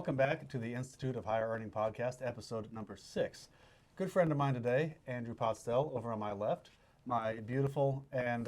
welcome back to the Institute of Higher Earning podcast, episode number 6. Good friend of mine today, Andrew Postell, over on my left. My beautiful and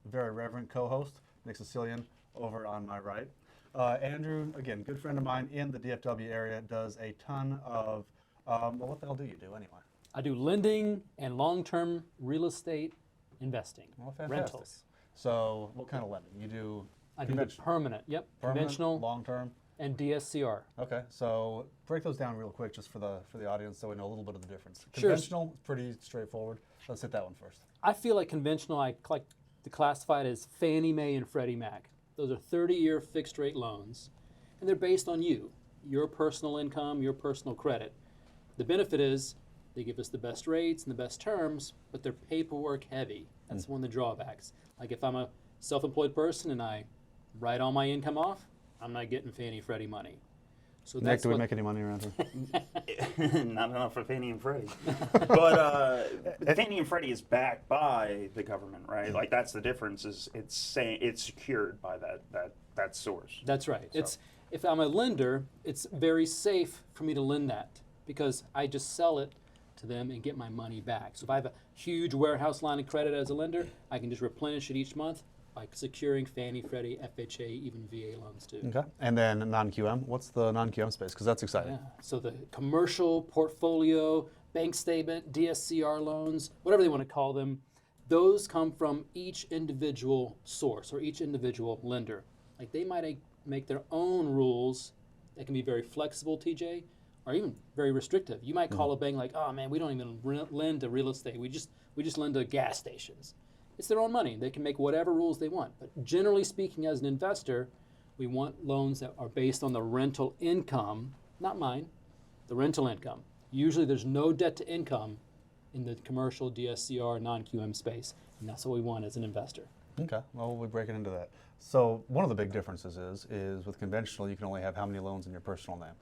very reverent co-host, Sicilian, over on my right. Andrew, again, good friend of mine in the DFW area, does a ton of, well, what the hell do you do anyway? I do lending and long-term real estate investing. Well, fantastic. Rentals. So what kind of lending? You do I do the permanent, conventional, long-term, and DSCR. Okay, so break those down real quick just for the audience so we know a little bit of the difference. Sure. Conventional, pretty straightforward. Let's hit that one first. I feel like conventional, I like to classify it as Fannie Mae and Freddie Mac. Those are 30-year fixed rate loans, and they're based on you, your personal income, your personal credit. The benefit is they give us the best rates and the best terms, but they're paperwork heavy. That's one of the drawbacks. Like if I'm a self-employed person and I write all my income off, I'm not getting Fannie Freddie money. So Nick, do we make any money around here? Not enough for Fannie and Freddie. But Fannie and Freddie is backed by the government, right? Like that's the difference. Is it's saying it's secured by that source. That's right. So. If I'm a lender, it's very safe for me to lend that because I just sell it to them and get my money back. So if I have a huge warehouse line of credit as a lender, I can just replenish it each month by securing Fannie, Freddie, FHA, even VA loans too. Okay. And then non-QM. What's the non-QM space? Because that's exciting. Yeah. So the commercial portfolio, bank statement, DSCR loans, whatever they want to call them, those come from each individual source or each individual lender. Like they might make their own rules that can be very flexible, TJ, or even very restrictive. You might call a bank like, oh man, we don't even lend to real estate. We just lend to gas stations. It's their own money. They can make whatever rules they want. But generally speaking, as an investor, we want loans that are based on the rental income, not mine, the rental income. Usually there's no debt to income in the commercial DSCR non-QM space, and that's what we want as an investor. Okay, well, we'll break it into that. So one of the big differences is with conventional, you can only have how many loans in your personal name?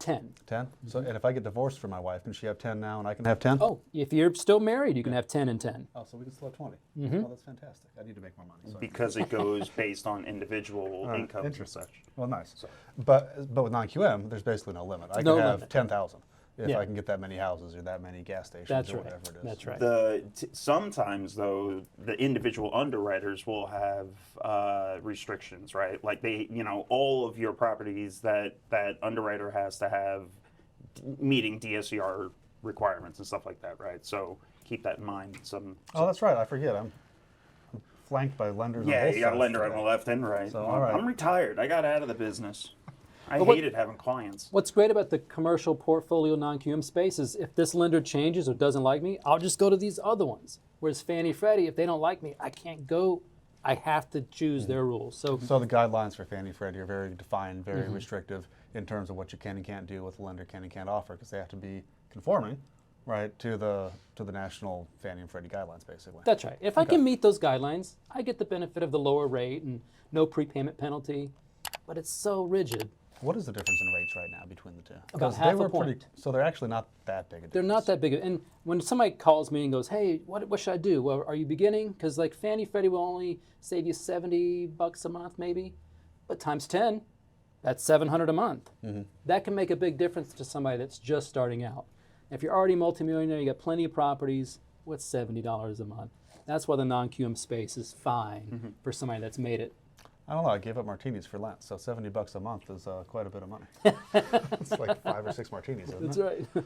10. 10? So, and if I get divorced from my wife, can she have 10 now and I can have 10? Oh, if you're still married, you can have 10 and 10. Oh, so we can still have 20. Oh, that's fantastic. I need to make more money. Sorry. Because it goes based on individual income and such. Well, nice. So. But with non-QM, there's basically no limit. I can have 10,000 if I can get that many houses or that many gas stations or whatever it is. That's right. Sometimes, though, the individual underwriters will have restrictions, right? Like all of your properties that underwriter has to have meeting DSCR requirements and stuff like that, right? So keep that in mind. Oh, that's right. I forget. I'm flanked by lenders. Yeah, on both you got a sides lender today. on the left and right. So, all right. I'm retired. I got out of the business. I hated having clients. What's great about the commercial portfolio non-QM space is if this lender changes or doesn't like me, I'll just go to these other ones. Whereas Fannie, Freddie, if they don't like me, I can't go. I have to choose their rules. So the guidelines for Fannie, Freddie are very defined, very restrictive in terms of what you can and can't do, what the lender can and can't offer, because they have to be conforming, right, to the national Fannie and Freddie guidelines, basically. That's right. If I can meet those guidelines, I get the benefit of the lower rate and no prepayment penalty, but it's so rigid. What is the difference in rates right now between the two? About half a point. So they're actually not that big a difference. They're not that big. And when somebody calls me and goes, hey, what should I do? Well, are you beginning? Because like Fannie, Freddie will only save you $70 a month maybe, but times 10, that's $700 a month. That can make a big difference to somebody that's just starting out. If you're already multimillionaire, you got plenty of properties, what's $70 a month? That's why the non-QM space is fine for somebody that's made it. I don't know. I gave up martinis for Lent, so $70 a month is quite a bit of money. It's like 5 or 6 martinis, isn't That's it? right.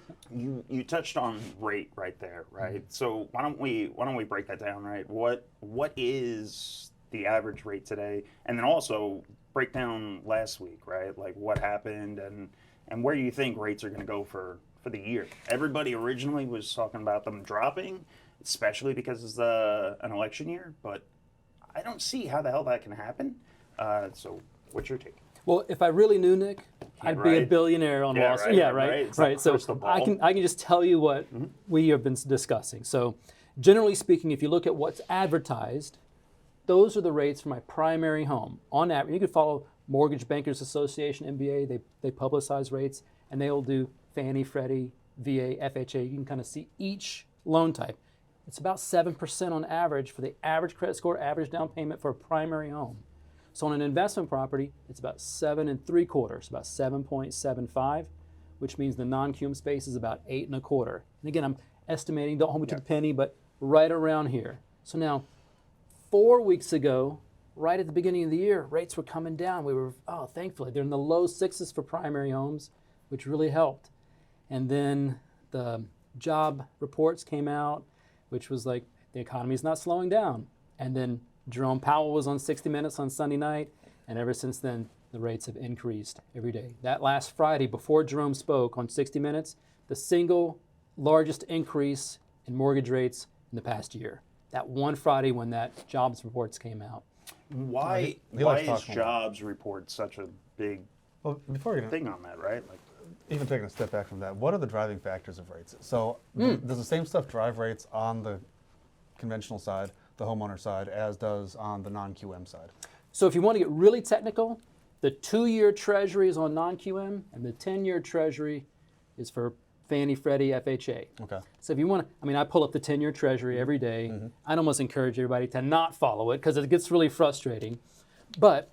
You touched on rate right there, right? So why don't we break that down, right? What is the average rate today, and then also break down last week, right? Like what happened and where you think rates are going to go for the year. Everybody originally was talking about them dropping, especially because it's an election year, but I don't see how the hell that can happen. So what's your take? Well, if I really knew Nick, I'd be a billionaire on Wall Street. Yeah, right. Right. So I can just tell you what we have been discussing. So generally speaking, if you look at what's advertised, those are the rates for my primary home. On average, you can follow Mortgage Bankers Association, MBA, they publicize rates, and they'll do Fannie, Freddie, VA, FHA. You can kind of see each loan type. It's about 7% on average for the average credit score, average down payment for a primary home. So on an investment property, it's about 7.75, about 7.75, which means the non-QM space is about 8.25. And again, I'm estimating, don't hold me to the penny, but right around here. So now, 4 weeks ago, right at the beginning of the year, rates were coming down. We were, thankfully, they're in the low 6s for primary homes, which really helped. And then the job reports came out, which was like, the economy's not slowing down. And then Jerome Powell was on 60 Minutes on Sunday night, and ever since then, the rates have increased every day. That last Friday, before Jerome spoke on 60 Minutes, the single largest increase in mortgage rates in the past year. That one Friday when that jobs reports came out. Why He likes is talking. jobs report such a big Well, before you thing on that, right? Like, even taking a step back from that, what are the driving factors of rates? So does the same stuff drive rates on the conventional side, the homeowner side, as does on the non-QM side? So if you want to get really technical, the 2-year treasury is on non-QM, and the 10-year treasury is for Fannie, Freddie, FHA. Okay. So if you want to, I pull up the 10-year treasury every day. I'd almost encourage everybody to not follow it because it gets really frustrating. But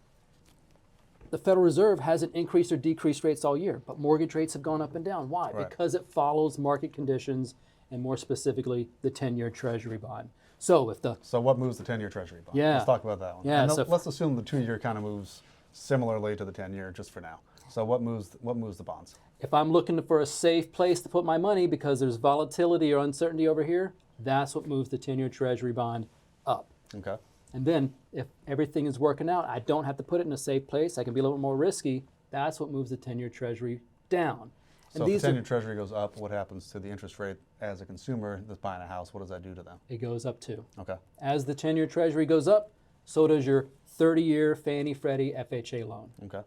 the Federal Reserve hasn't increased or decreased rates all year, but mortgage rates have gone up and down. Why? Right. Because it follows market conditions, and more specifically, the 10-year treasury bond. So if the So what moves the 10-year treasury bond? Yeah. Let's talk about that one. Yeah, And so let's assume the 2-year kind of moves similarly to the 10-year just for now. So what moves the bonds? if I'm looking for a safe place to put my money because there's volatility or uncertainty over here, that's what moves the 10-year treasury bond up. Okay. And then if everything is working out, I don't have to put it in a safe place, I can be a little bit more risky, that's what moves the 10-year treasury down. So if the 10-year treasury goes up, what happens to the interest rate as a consumer that's buying a house? What does that do to them? It goes up too. Okay. As the 10-year treasury goes up, so does your 30-year Fannie Freddie FHA loan. Okay.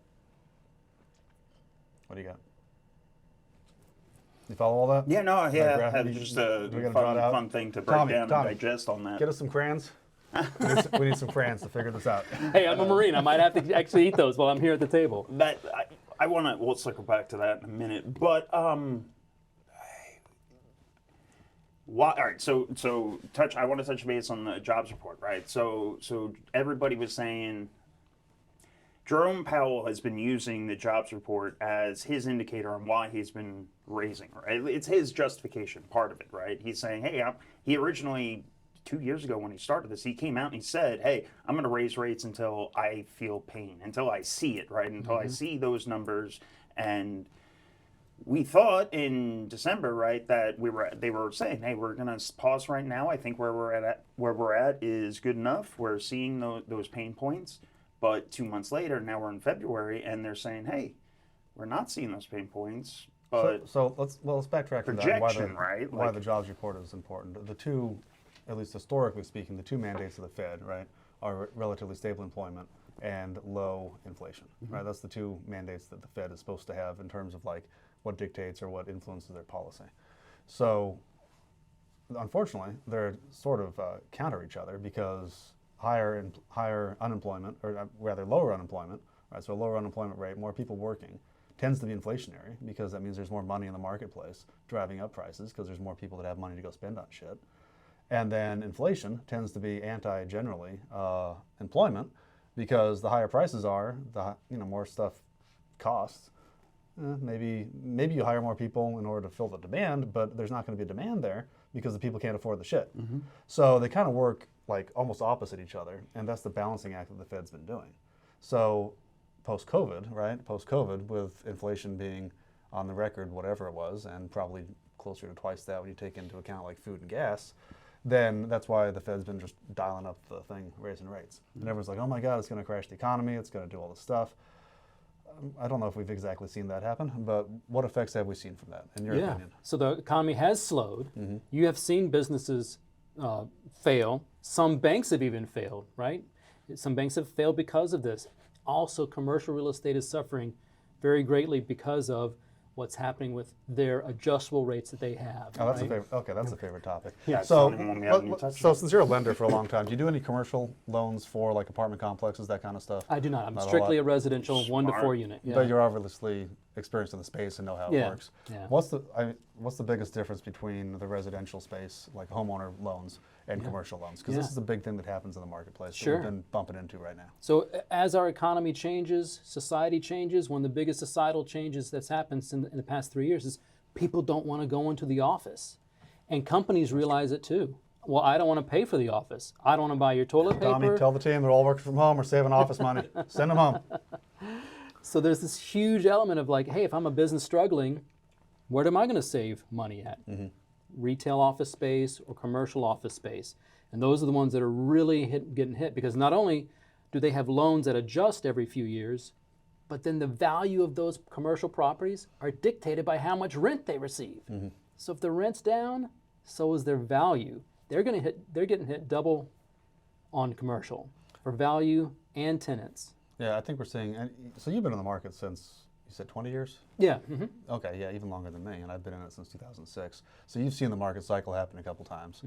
What do you got? You follow all that? yeah, no, yeah, graph- had you- just do we a gotta draw it out? fun thing to break Tommy, down Tommy, and digest on that. Get us some crayons. We need some crayons to figure this out. Hey, I'm a Marine. I might have to actually eat those while I'm here at the table. That I want to. We'll circle back to that in a minute. But why? All right. So I want to touch base on the jobs report, right? So everybody was saying Jerome Powell has been using the jobs report as his indicator on why he's been raising, right? It's his justification, part of it, right? He's saying, hey, he originally 2 years ago when he started this, he came out and he said, hey, I'm going to raise rates until I feel pain, until I see it, right? Until I see those numbers. And we thought in December, right, that they were saying, hey, we're going to pause right now. I think where we're at is good enough. We're seeing those pain points. But 2 months later, now we're in February, and they're saying, hey, we're not seeing those pain points. But So let's backtrack to that. projection, right? Why Like- the jobs report is important. The two, at least historically speaking, the two mandates of the Fed, right, are relatively stable employment and low inflation, right? That's the two mandates that the Fed is supposed to have in terms of like what dictates or what influences their policy. So unfortunately, they're sort of counter each other because higher unemployment, or rather lower unemployment, right? So a lower unemployment rate, more people working, tends to be inflationary because that means there's more money in the marketplace driving up prices because there's more people that have money to go spend on shit. And then inflation tends to be anti-generally employment because the higher prices are, the more stuff costs. Maybe you hire more people in order to fill the demand, but there's not going to be a demand there because the people can't afford the shit. So they kind of work like almost opposite each other, and that's the balancing act that the Fed's been doing. So post-COVID, right? Post-COVID, with inflation being on the record, whatever it was, and probably closer to twice that when you take into account like food and gas, then that's why the Fed's been just dialing up the thing, raising rates. And everyone's like, oh my God, it's going to crash the economy, it's going to do all this stuff. I don't know if we've exactly seen that happen, but what effects have we seen from that, in your opinion? So the economy has slowed. You have seen businesses fail. Some banks have even failed, right? Some banks have failed because of this. Also, commercial real estate is suffering very greatly because of what's happening with their adjustable rates that they have. Oh, that's right? a favorite. Okay, that's a favorite topic. Yeah, it's So, not even one we haven't even touched so on. since you're a lender for a long time, do you do any commercial loans for like apartment complexes, that kind of stuff? I do not. I'm Not a strictly lot. a residential 1 to 4 unit. Yeah. But you're obviously experienced in the space and know how it Yeah, works. yeah. What's the biggest difference between the residential space, like homeowner loans, and commercial loans? Because this is a big thing that happens in the marketplace that Sure. we've been bumping into right now. So as our economy changes, society changes, one of the biggest societal changes that's happened in the past 3 years is people don't want to go into the office. And companies realize it too. Well, I don't want to pay for the office. I don't want to buy your toilet paper. Tommy, tell the team they're all working from home or saving office money. Send them home. So there's this huge element of like, hey, if I'm a business struggling, where am I going to save money at? Retail office space or commercial office space. And those are the ones that are really getting hit, because not only do they have loans that adjust every few years, but then the value of those commercial properties are dictated by how much rent they receive. So if the rent's down, so is their value. They're getting hit double on commercial for value and tenants. Yeah, I think we're seeing. And so you've been in the market since, you said 20 years? Yeah. Okay, yeah, even longer than me, and I've been in it since 2006. So you've seen the market cycle happen a couple times,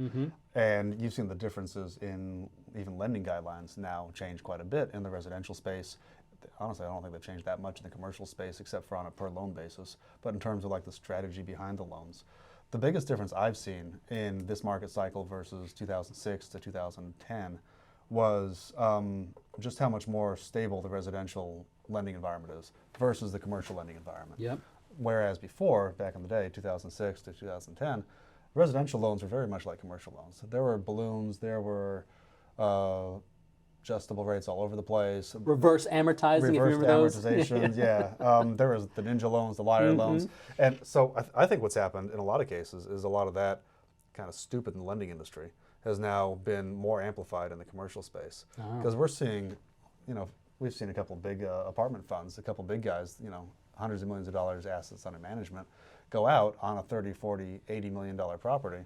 and you've seen the differences in even lending guidelines now change quite a bit in the residential space. Honestly, I don't think they've changed that much in the commercial space, except for on a per loan basis. But in terms of like the strategy behind the loans, the biggest difference I've seen in this market cycle versus 2006 to 2010 was just how much more stable the residential lending environment is versus the commercial lending environment. Yep. Whereas before, back in the day, 2006 to 2010, residential loans were very much like commercial loans. There were balloons, there were adjustable rates all over the place. Reverse amortizing, if you Reverse remember those. amortizations, yeah. There was the ninja loans, the liar loans. And so I think what's happened in a lot of cases is a lot of that kind of stupid in the lending industry has now been more amplified in the commercial space. Because we're seeing, we've seen a couple of big apartment funds, a couple of big guys, hundreds of millions of dollars assets under management, go out on a 30, 40, $80 million property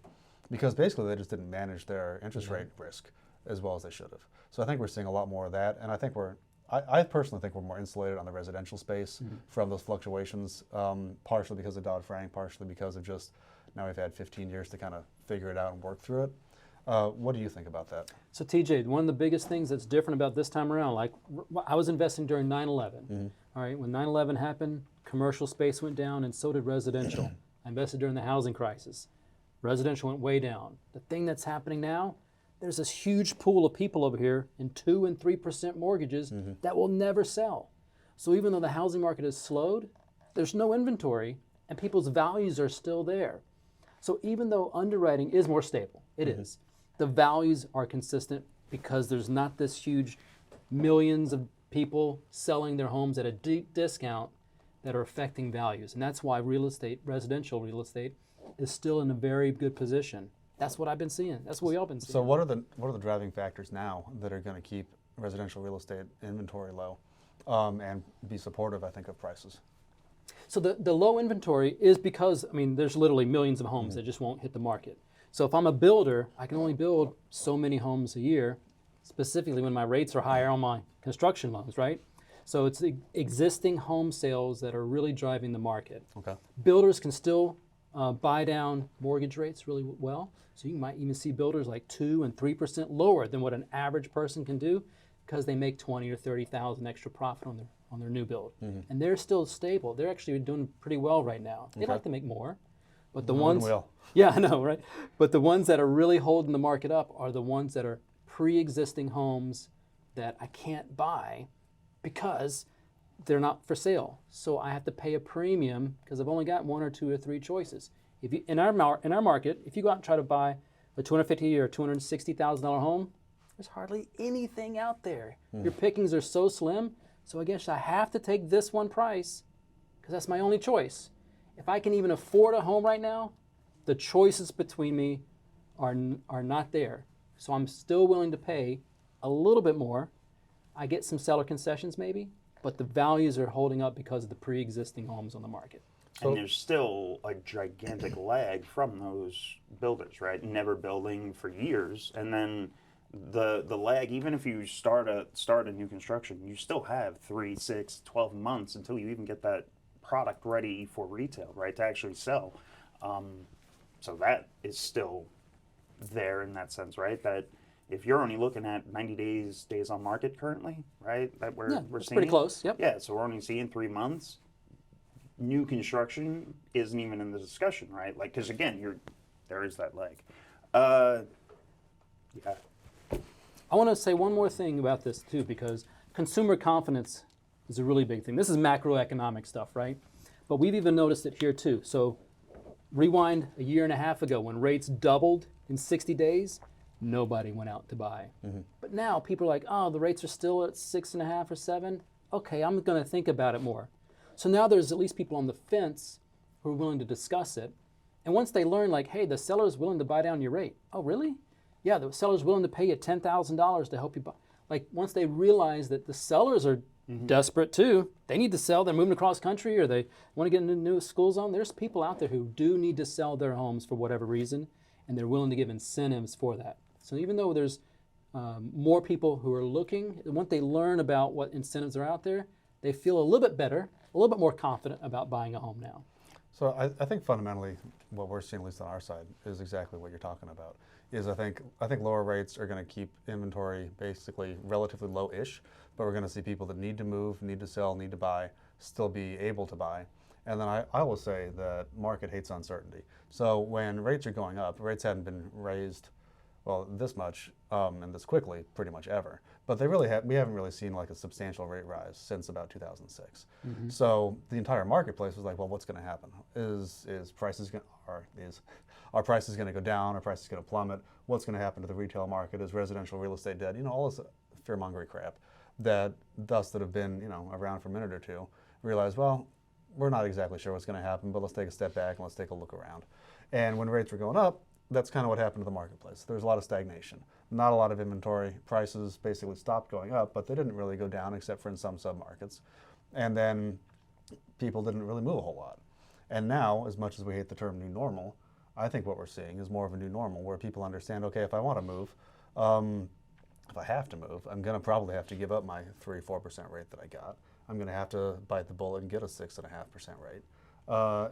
because basically they just didn't manage their interest rate risk as well as they should have. So I think we're seeing a lot more of that, and I think I personally think we're more insulated on the residential space from those fluctuations, partially because of Dodd-Frank, partially because of just now we've had 15 years to kind of figure it out and work through it. What do you think about that? So TJ, one of the biggest things that's different about this time around, like I was investing during 9/11. All right, when 9/11 happened, commercial space went down and so did residential. I invested during the housing crisis. Residential went way down. The thing that's happening now, there's this huge pool of people over here in 2 and 3% mortgages that will never sell. So even though the housing market has slowed, there's no inventory and people's values are still there. So even though underwriting is more stable, it is, the values are consistent because there's not this huge millions of people selling their homes at a deep discount that are affecting values. And that's why residential real estate is still in a very good position. That's what I've been seeing. That's what we all been seeing. So what are the driving factors now that are going to keep residential real estate inventory low and be supportive, I think, of prices? So the low inventory is because, there's literally millions of homes that just won't hit the market. So if I'm a builder, I can only build so many homes a year, specifically when my rates are higher on my construction loans, right? So it's the existing home sales that are really driving the market. Okay. Builders can still buy down mortgage rates really well. So you might even see builders like 2 and 3% lower than what an average person can do because they make 20 or 30,000 extra profit on their new build. And they're still stable. They're actually doing pretty well right now. They'd like to make more. But the ones, yeah, I know, right? But the ones that are really holding the market up are the ones that are pre-existing homes that I can't buy because they're not for sale. So I have to pay a premium because I've only got 1 or 2 or 3 choices. If you, in our market, if you go out and try to buy a $250,000 or $260,000 home, there's hardly anything out there. Your pickings are so slim. So I guess I have to take this one price because that's my only choice. If I can even afford a home right now, the choices between me are not there. So I'm still willing to pay a little bit more. I get some seller concessions maybe, but the values are holding up because of the pre-existing homes on the market. And there's still a gigantic lag from those builders, right? Never building for years, and then the lag. Even if you start a new construction, you still have 3, 6, 12 months until you even get that product ready for retail, right? To actually sell. So that is still there in that sense, right? That if you're only looking at 90 days on market currently, right? That we're seeing pretty close. Yep. Yeah, so we're only seeing 3 months. new construction isn't even in the discussion, right? Like, because again, there is that leg. Yeah. I want to say one more thing about this too, because consumer confidence is a really big thing. This is macroeconomic stuff, right? But we've even noticed it here too. So rewind a year and a half ago when rates doubled in 60 days, nobody went out to buy. But now people are like, oh, the rates are still at 6.5 or 7. Okay, I'm going to think about it more. So now there's at least people on the fence who are willing to discuss it. And once they learn, like, hey, the seller's willing to buy down your rate. Oh, really? Yeah, the seller's willing to pay you $10,000 to help you buy. Like, once they realize that the sellers are desperate too, they need to sell, they're moving across country or they want to get into a new school zone. There's people out there who do need to sell their homes for whatever reason, and they're willing to give incentives for that. So even though there's more people who are looking, once they learn about what incentives are out there, they feel a little bit better, a little bit more confident about buying a home now. So I think fundamentally what we're seeing, at least on our side, is exactly what you're talking about. Is I think lower rates are going to keep inventory basically relatively low-ish, but we're going to see people that need to move, need to sell, need to buy, still be able to buy. And then I will say that market hates uncertainty. So when rates are going up, rates hadn't been raised, well, this much and this quickly pretty much ever. But we haven't really seen like a substantial rate rise since about 2006. So the entire marketplace was like, well, what's going to happen? Are prices going to go down? Are prices going to plummet? What's going to happen to the retail market? Is residential real estate dead? You know, all this fear-mongering crap that have been, around for a minute or two, realize, well, we're not exactly sure what's going to happen, but let's take a step back and let's take a look around. And when rates were going up, that's kind of what happened to the marketplace. There was a lot of stagnation, not a lot of inventory. Prices basically stopped going up, but they didn't really go down except for in some submarkets. And then people didn't really move a whole lot. And now, as much as we hate the term new normal, I think what we're seeing is more of a new normal where people understand, okay, if I want to move, if I have to move, I'm going to probably have to give up my 3-4% rate that I got. I'm going to have to bite the bullet and get a 6.5% rate.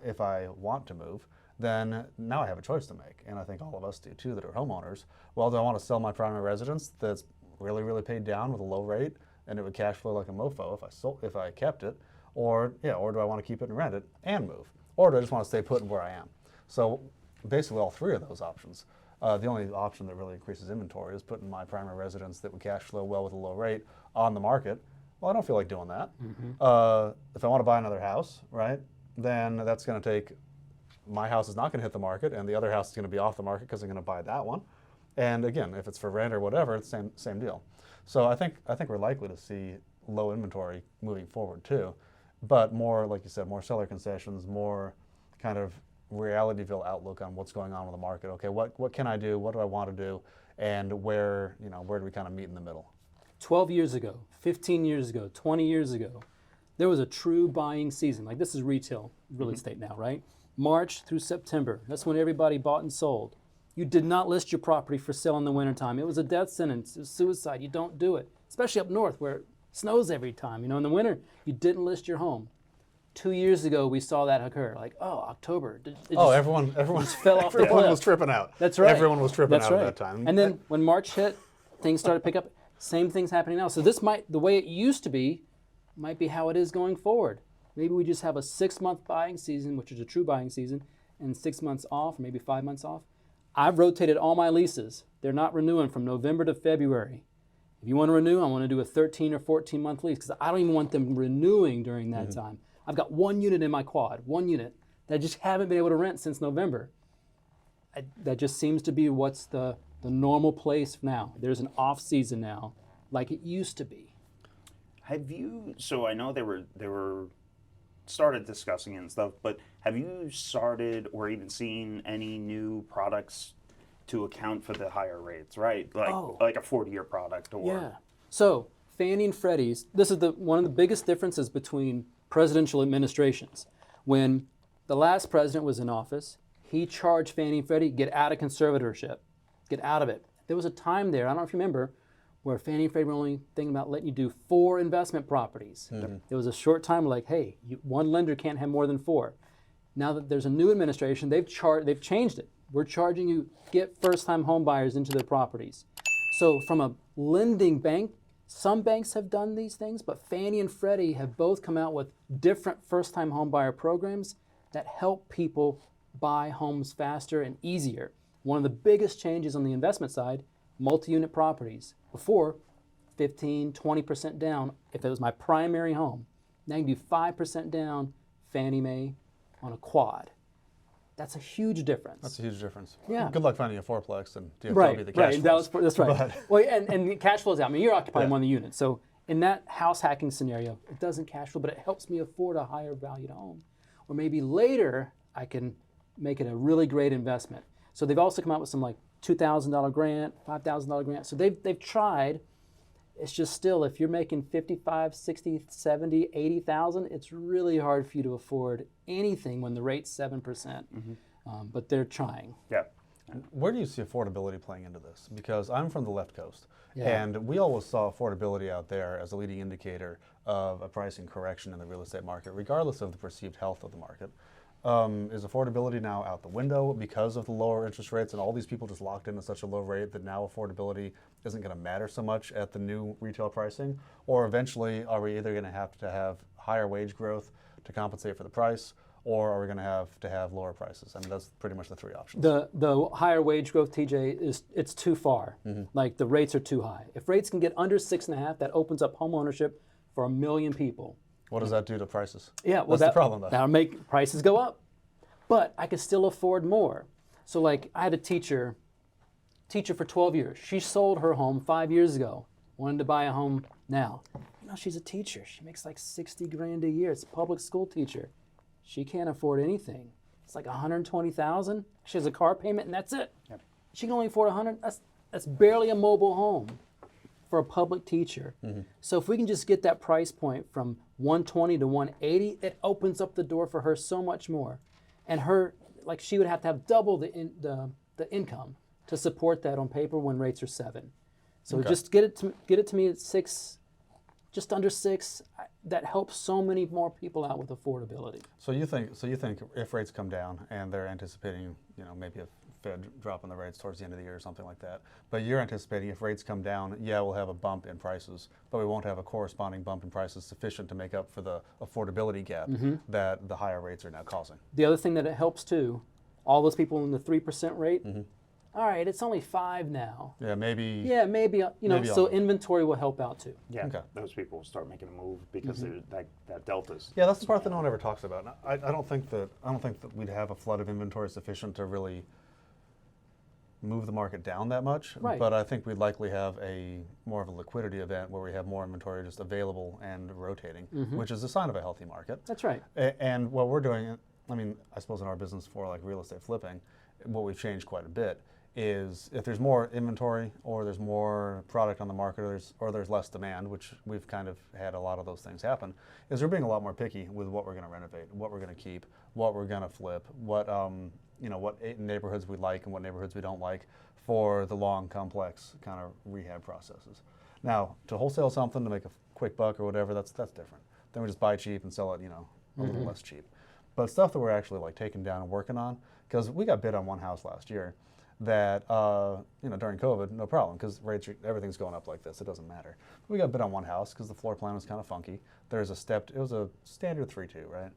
If I want to move, then now I have a choice to make. And I think all of us do too that are homeowners. Well, do I want to sell my primary residence that's really, really paid down with a low rate and it would cash flow like a mofo if I kept it? Or do I want to keep it and rent it and move? Or do I just want to stay put where I am? So basically all three of those options. The only option that really increases inventory is putting my primary residence that would cash flow well with a low rate on the market. Well, I don't feel like doing that. If I want to buy another house, right, then that's going to take, my house is not going to hit the market and the other house is going to be off the market because I'm going to buy that one. And again, if it's for rent or whatever, it's same deal. So I think we're likely to see low inventory moving forward too, but more, like you said, more seller concessions, more kind of realityville outlook on what's going on with the market. Okay, what can I do? What do I want to do? And where do we kind of meet in the middle? 12 years ago, 15 years ago, 20 years ago, there was a true buying season. Like this is retail real estate now, right? March through September, that's when everybody bought and sold. You did not list your property for sale in the wintertime. It was a death sentence, it was suicide. You don't do it, especially up north where it snows every time. In the winter, you didn't list your home. 2 years ago, we saw that occur. Like, October. Everyone fell off the cliff. Everyone was tripping out. That's right. Everyone was tripping out right. at that time. And then when March hit, things started to pick up. Same thing's happening now. So this the way it used to be, might be how it is going forward. Maybe we just have a 6-month buying season, which is a true buying season, and 6 months off, maybe 5 months off. I've rotated all my leases. They're not renewing from November to February. If you want to renew, I want to do a 13 or 14-month lease because I don't even want them renewing during that time. I've got one unit in my quad, one unit that I just haven't been able to rent since November. That just seems to be what's the normal place now. There's an off season now, like it used to be. So I know they were started discussing it and stuff, but have you started or even seen any new products to account for the higher rates, right? Like a 40-year product or... Yeah. So Fannie and Freddie's, this is one of the biggest differences between presidential administrations. When the last president was in office, he charged Fannie and Freddie, get out of conservatorship, get out of it. There was a time there, I don't know if you remember, where Fannie and Freddie were only thinking about letting you do 4 investment properties. There was a short time like, hey, one lender can't have more than 4. Now that there's a new administration, they've changed it. We're charging you, get first-time home buyers into their properties. So from a lending bank Some banks have done these things, but Fannie and Freddie have both come out with different first-time home buyer programs that help people buy homes faster and easier. One of the biggest changes on the investment side, multi-unit properties. Before, 15, 20% down if it was my primary home. Now you can do 5% down Fannie Mae on a quad. That's a huge difference. That's a huge difference. Yeah. Good luck finding a fourplex and DFW Right, the cash right. flows. That's right. But- Well, and the cash flows out. I mean, you're occupying Yeah. one of the units. So in that house hacking scenario, it doesn't cash flow, but it helps me afford a higher valued home. Or maybe later, I can make it a really great investment. So they've also come out with some like $2,000 grant, $5,000 grant. So they've tried. It's just still, if you're making 55, 60, 70, 80,000, it's really hard for you to afford anything when the rate's 7%. But they're trying. Yeah. Where do you see affordability playing into this? Because I'm from the left coast, Yeah. and we always saw affordability out there as a leading indicator of a pricing correction in the real estate market, regardless of the perceived health of the market. Is affordability now out the window because of the lower interest rates and all these people just locked into such a low rate that now affordability isn't going to matter so much at the new retail pricing? Or eventually, are we either going to have higher wage growth to compensate for the price, or are we going to have lower prices? I mean, that's pretty much the three options. The higher wage growth, TJ, it's too far. Like the rates are too high. If rates can get under 6.5, that opens up home ownership for 1 million people. What does that do to prices? Yeah, well, That's the problem, though. That'll make prices go up, but I could still afford more. So, like, I had a teacher for 12 years. She sold her home 5 years ago. Wanted to buy a home now. You know, she's a teacher. She makes like 60 grand a year. It's a public school teacher. She can't afford anything. It's like 120,000. She has a car payment, and that's it. Yep. She can only afford 100. That's barely a mobile home for a public teacher. So if we can just get that price point from 120 to 180, it opens up the door for her so much more. And her, like, she would have to have double the income to support that on paper when rates are 7. So Okay. just get it to me at 6, just under 6. That helps so many more people out with affordability. So you think if rates come down, and they're anticipating, maybe a Fed dropping the rates towards the end of the year or something like that, but you're anticipating if rates come down, yeah, we'll have a bump in prices, but we won't have a corresponding bump in prices sufficient to make up for the affordability gap that the higher rates are now causing. The other thing that it helps too, all those people in the 3% rate, all right, it's only 5 now. Yeah, maybe. Yeah, maybe, Maybe so on- inventory will help out too. Yeah. Okay. Those people will start making a move because that delta's. Yeah, that's the part that no one ever talks about. And I don't think that we'd have a flood of inventory sufficient to really move the market down that much. Right. But I think we'd likely have more of a liquidity event where we have more inventory just available and rotating, which is a sign of a healthy market. That's right. And what we're doing, I mean, I suppose in our business for like real estate flipping, what we've changed quite a bit is if there's more inventory or there's more product on the market or there's less demand, which we've kind of had a lot of those things happen, is we're being a lot more picky with what we're going to renovate, what we're going to keep, what we're going to flip, what neighborhoods we like and what neighborhoods we don't like for the long, complex kind of rehab processes. Now, to wholesale something to make a quick buck or whatever, that's different. Then we just buy cheap and sell it, a little less cheap. But stuff that we're actually like taking down and working on, because we got bid on one house last year that, during COVID, no problem, because everything's going up like this, it doesn't matter. We got bid on one house because the floor plan was kind of funky. It was a standard 3-2, right?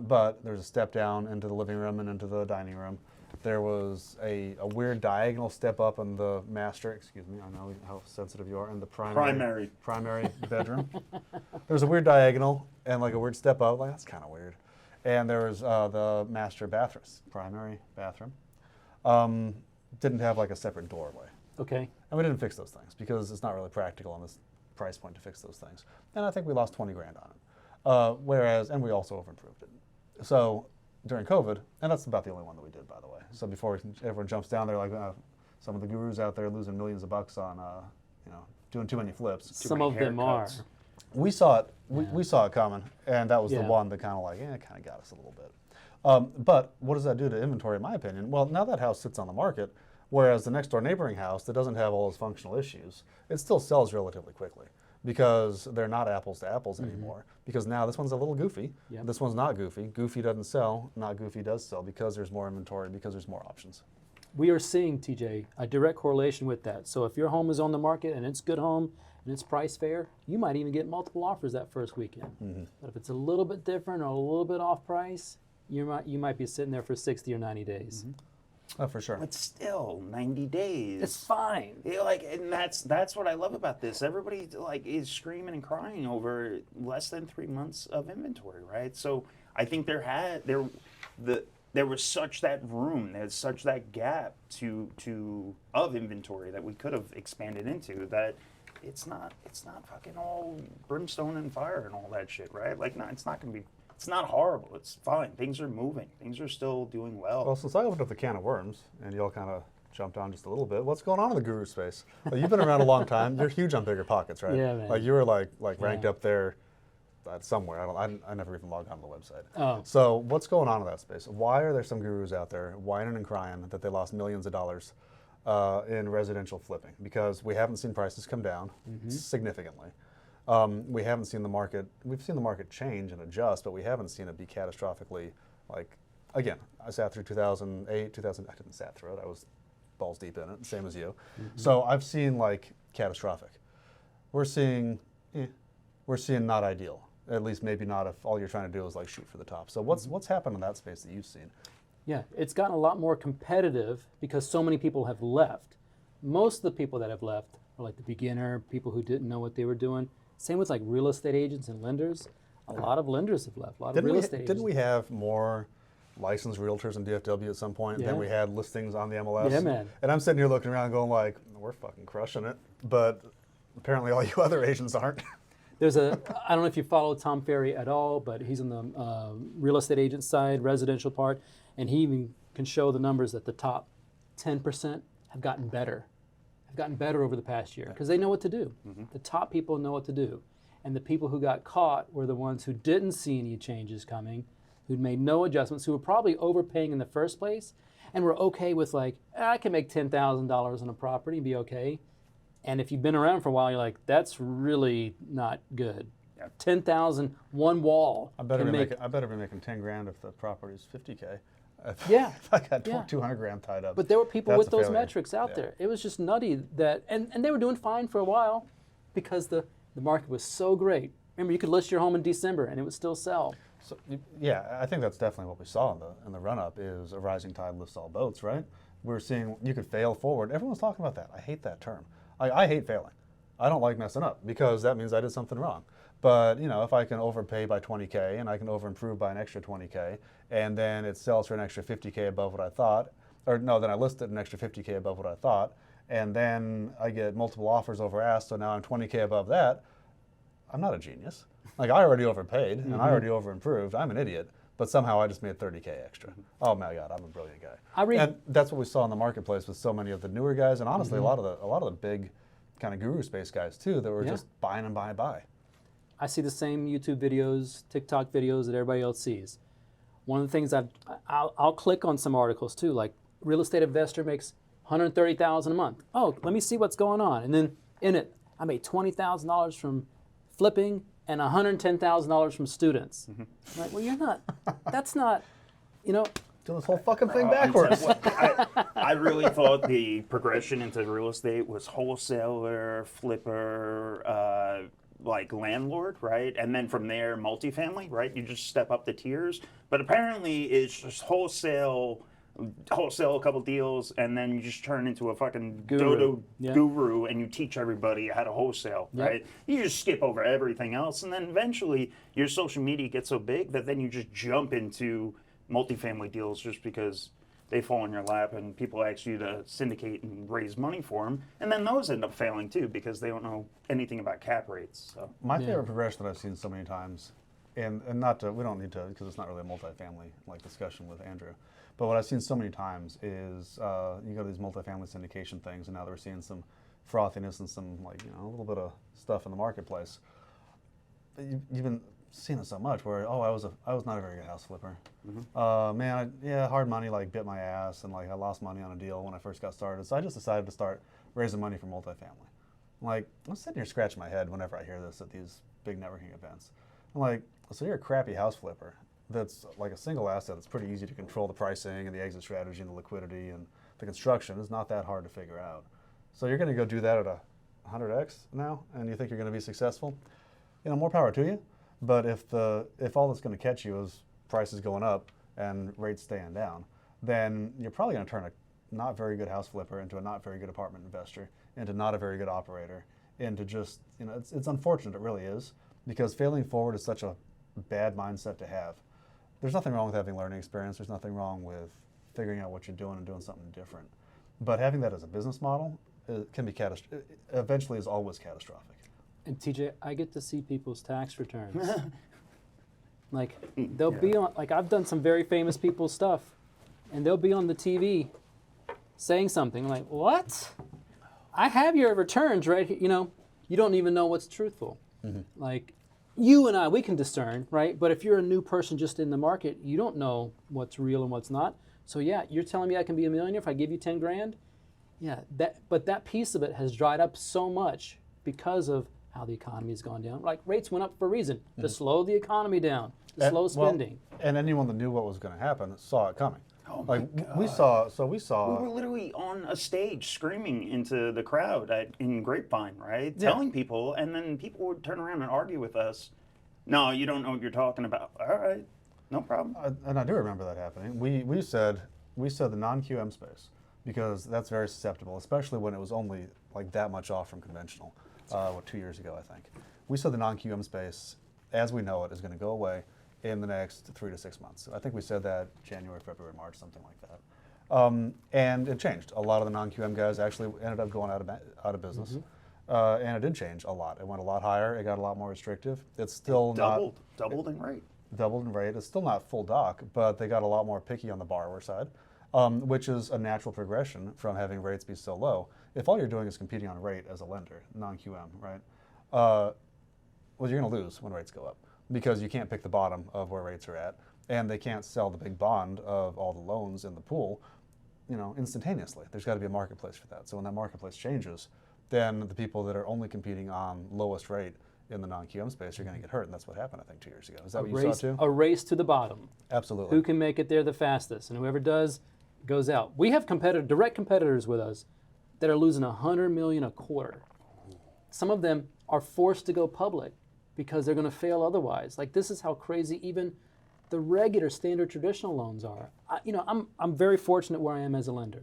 But there's a step down into the living room and into the dining room. There was a weird diagonal step up in the master, excuse me, I know how sensitive you are, in the primary bedroom. There's a weird diagonal and like a weird step up, like that's kind of weird. And there was the master bathroom, primary bathroom. Didn't have like a separate doorway. Okay. And we didn't fix those things because it's not really practical on this price point to fix those things. And I think we lost 20 grand on it. And we also overimproved it. So during COVID, and that's about the only one that we did, by the way. So before everyone jumps down there, like some of the gurus out there losing millions of bucks on, doing too many flips. Some of them are. We saw it. We saw it coming, and that was the Yeah. one that kind of got us a little bit. But what does that do to inventory, in my opinion? Well, now that house sits on the market, whereas the next door neighboring house that doesn't have all those functional issues, it still sells relatively quickly because they're not apples to apples anymore. Because now this one's a little goofy. Yep. This one's not goofy. Goofy doesn't sell. Not goofy does sell because there's more inventory, because there's more options. We are seeing, TJ, a direct correlation with that. So if your home is on the market and it's a good home and it's price fair, you might even get multiple offers that first weekend. But if it's a little bit different or a little bit off price, you might be sitting there for 60 or 90 days. Oh, for sure. But still, 90 days. It's fine. Yeah, like, and that's what I love about this. Everybody like is screaming and crying over less than 3 months of inventory, right? So I think there was such that room, there's such that gap of inventory that we could have expanded into, that it's not fucking all brimstone and fire and all that shit, right? Like, no, it's not horrible. It's fine. Things are moving. Things are still doing well. Well, since I opened up the can of worms, and y'all kind of jumped on just a little bit, what's going on in the guru space? Well, you've been around a long time. You're huge on Bigger Pockets, right? Yeah, man. Like you were like ranked up there somewhere. I never even logged on to the website. Oh. So what's going on in that space? Why are there some gurus out there whining and crying that they lost millions of dollars in residential flipping? Because we haven't seen prices come down significantly. We haven't seen the market. We've seen the market change and adjust, but we haven't seen it be catastrophically. Like, again, I sat through 2008, 2000. I didn't sat through it. I was balls deep in it, same as you. So I've seen like catastrophic. We're seeing not ideal. At least maybe not if all you're trying to do is like shoot for the top. So what's happened in that space that you've seen? Yeah, it's gotten a lot more competitive because so many people have left. Most of the people that have left are like the beginner, people who didn't know what they were doing. Same with like real estate agents and lenders. A lot of lenders have left. A lot of real estate agents. Didn't we have more licensed realtors in DFW at some point than we had listings on the MLS? Yeah, man. And I'm sitting here looking around going like, we're fucking crushing it. But apparently all you other agents aren't. I don't know if you follow Tom Ferry at all, but he's on the real estate agent side, residential part, and he even can show the numbers that the top 10% have gotten better over the past year because they know what to do. The top people know what to do. And the people who got caught were the ones who didn't see any changes coming, who'd made no adjustments, who were probably overpaying in the first place and were okay with like, I can make $10,000 on a property and be okay. And if you've been around for a while, you're like, that's really not good. Yeah. 10,000, one wall. I better be making 10 grand if the property's 50K. Yeah. If I got 200 grand tied up. But there were people that's with a those failure. metrics out there. It was just nutty that, and they were doing fine for a while because the market was so great. Remember, you could list your home in December and it would still sell. So, yeah, I think that's definitely what we saw in the run-up is a rising tide lifts all boats, right? We're seeing you could fail forward. Everyone's talking about that. I hate that term. I hate failing. I don't like messing up because that means I did something wrong. But if I can overpay by 20K and I can overimprove by an extra 20K and then it sells for an extra 50K above what I thought, or no, then I list it an extra 50K above what I thought, and then I get multiple offers over ask, so now I'm 20K above that, I'm not a genius. Like I already overpaid and I already overimproved. I'm an idiot. But somehow I just made 30K extra. Oh my God, I'm a brilliant guy. And that's what we saw in the marketplace with so many of the newer guys, and honestly, a lot of the big kind of guru space guys too, that were just buying and buy. I see the same YouTube videos, TikTok videos that everybody else sees. One of the things I'll click on some articles too, like real estate investor makes $130,000 a month. Oh, let me see what's going on. And then in it, I made $20,000 from flipping and $110,000 from students. Like, well, you're not. That's not. Doing this whole fucking thing backwards. I really thought the progression into real estate was wholesaler, flipper, like landlord, right? And then from there, multifamily, right? You just step up the tiers. But apparently, it's just wholesale a couple deals, and then you just turn into a fucking guru, and you teach everybody how to wholesale, right? You just skip over everything else, and then eventually your social media gets so big that then you just jump into multifamily deals just because they fall in your lap and people ask you to syndicate and raise money for them, and then those end up failing too because they don't know anything about cap rates. So my favorite progression that I've seen so many times, and not to, we don't need to because it's not really a multifamily like discussion with Andrew. But what I've seen so many times is you go to these multifamily syndication things, and now they're seeing some frothiness and some a little bit of stuff in the marketplace. You've been seeing it so much where I was not a very good house flipper. Man, hard money bit my ass, and I lost money on a deal when I first got started. So I just decided to start raising money for multifamily. I'm sitting here scratching my head whenever I hear this at these big networking events. I'm like, so you're a crappy house flipper. That's like a single asset. It's pretty easy to control the pricing and the exit strategy and the liquidity and the construction is not that hard to figure out. So you're going to go do that at a 100x now, and you think you're going to be successful, more power to you. But if all that's going to catch you is prices going up and rates staying down, then you're probably going to turn a not very good house flipper into a not very good apartment investor, into not a very good operator, into just, it's unfortunate, it really is, because failing forward is such a bad mindset to have. There's nothing wrong with having learning experience. There's nothing wrong with figuring out what you're doing and doing something different. But having that as a business model can be eventually is always catastrophic. And TJ, I get to see people's tax returns. Like they'll be on, like I've done some very famous people's stuff, and they'll be on the TV saying something like, "What? I have your returns right here." You don't even know what's truthful. Mm-hmm. Like you and I, we can discern, right? But if you're a new person just in the market, you don't know what's real and what's not. So yeah, you're telling me I can be a millionaire if I give you 10 grand? Yeah, but that piece of it has dried up so much because of how the economy's gone down. Like rates went up for a reason, to slow the economy down, to slow spending. Well, and anyone that knew what was going to happen saw it coming. Oh like my God. We saw. We were literally on a stage screaming into the crowd in Grapevine, right? Telling people, and then people would turn around and argue with us. No, you don't know what you're talking about. All right, no problem. And I do remember that happening. We said the non-QM space, because that's very susceptible, especially when it was only like that much off from conventional. 2 years ago, I think. We said the non-QM space, as we know it, is going to go away in the next 3 to 6 months. I think we said that January, February, March, something like that. And it changed. A lot of the non-QM guys actually ended up going out of business. Mm-hmm. And it did change a lot. It went a lot higher. It got a lot more restrictive. It's still doubled in rate. Doubled in rate. It's still not full doc, but they got a lot more picky on the borrower side, which is a natural progression from having rates be so low. If all you're doing is competing on rate as a lender, non-QM, right? Well, you're going to lose when rates go up, because you can't pick the bottom of where rates are at, and they can't sell the big bond of all the loans in the pool, instantaneously. There's got to be a marketplace for that. So when that marketplace changes, then the people that are only competing on lowest rate in the non-QM space are going to get hurt, and that's what happened, I think, 2 years ago. Is that what you saw too? A race to the bottom. Absolutely. Who can make it there the fastest, and whoever does goes out. We have direct competitors with us that are losing $100 million a quarter. Some of them are forced to go public because they're going to fail otherwise. Like, this is how crazy even the regular standard traditional loans are. I'm very fortunate where I am as a lender.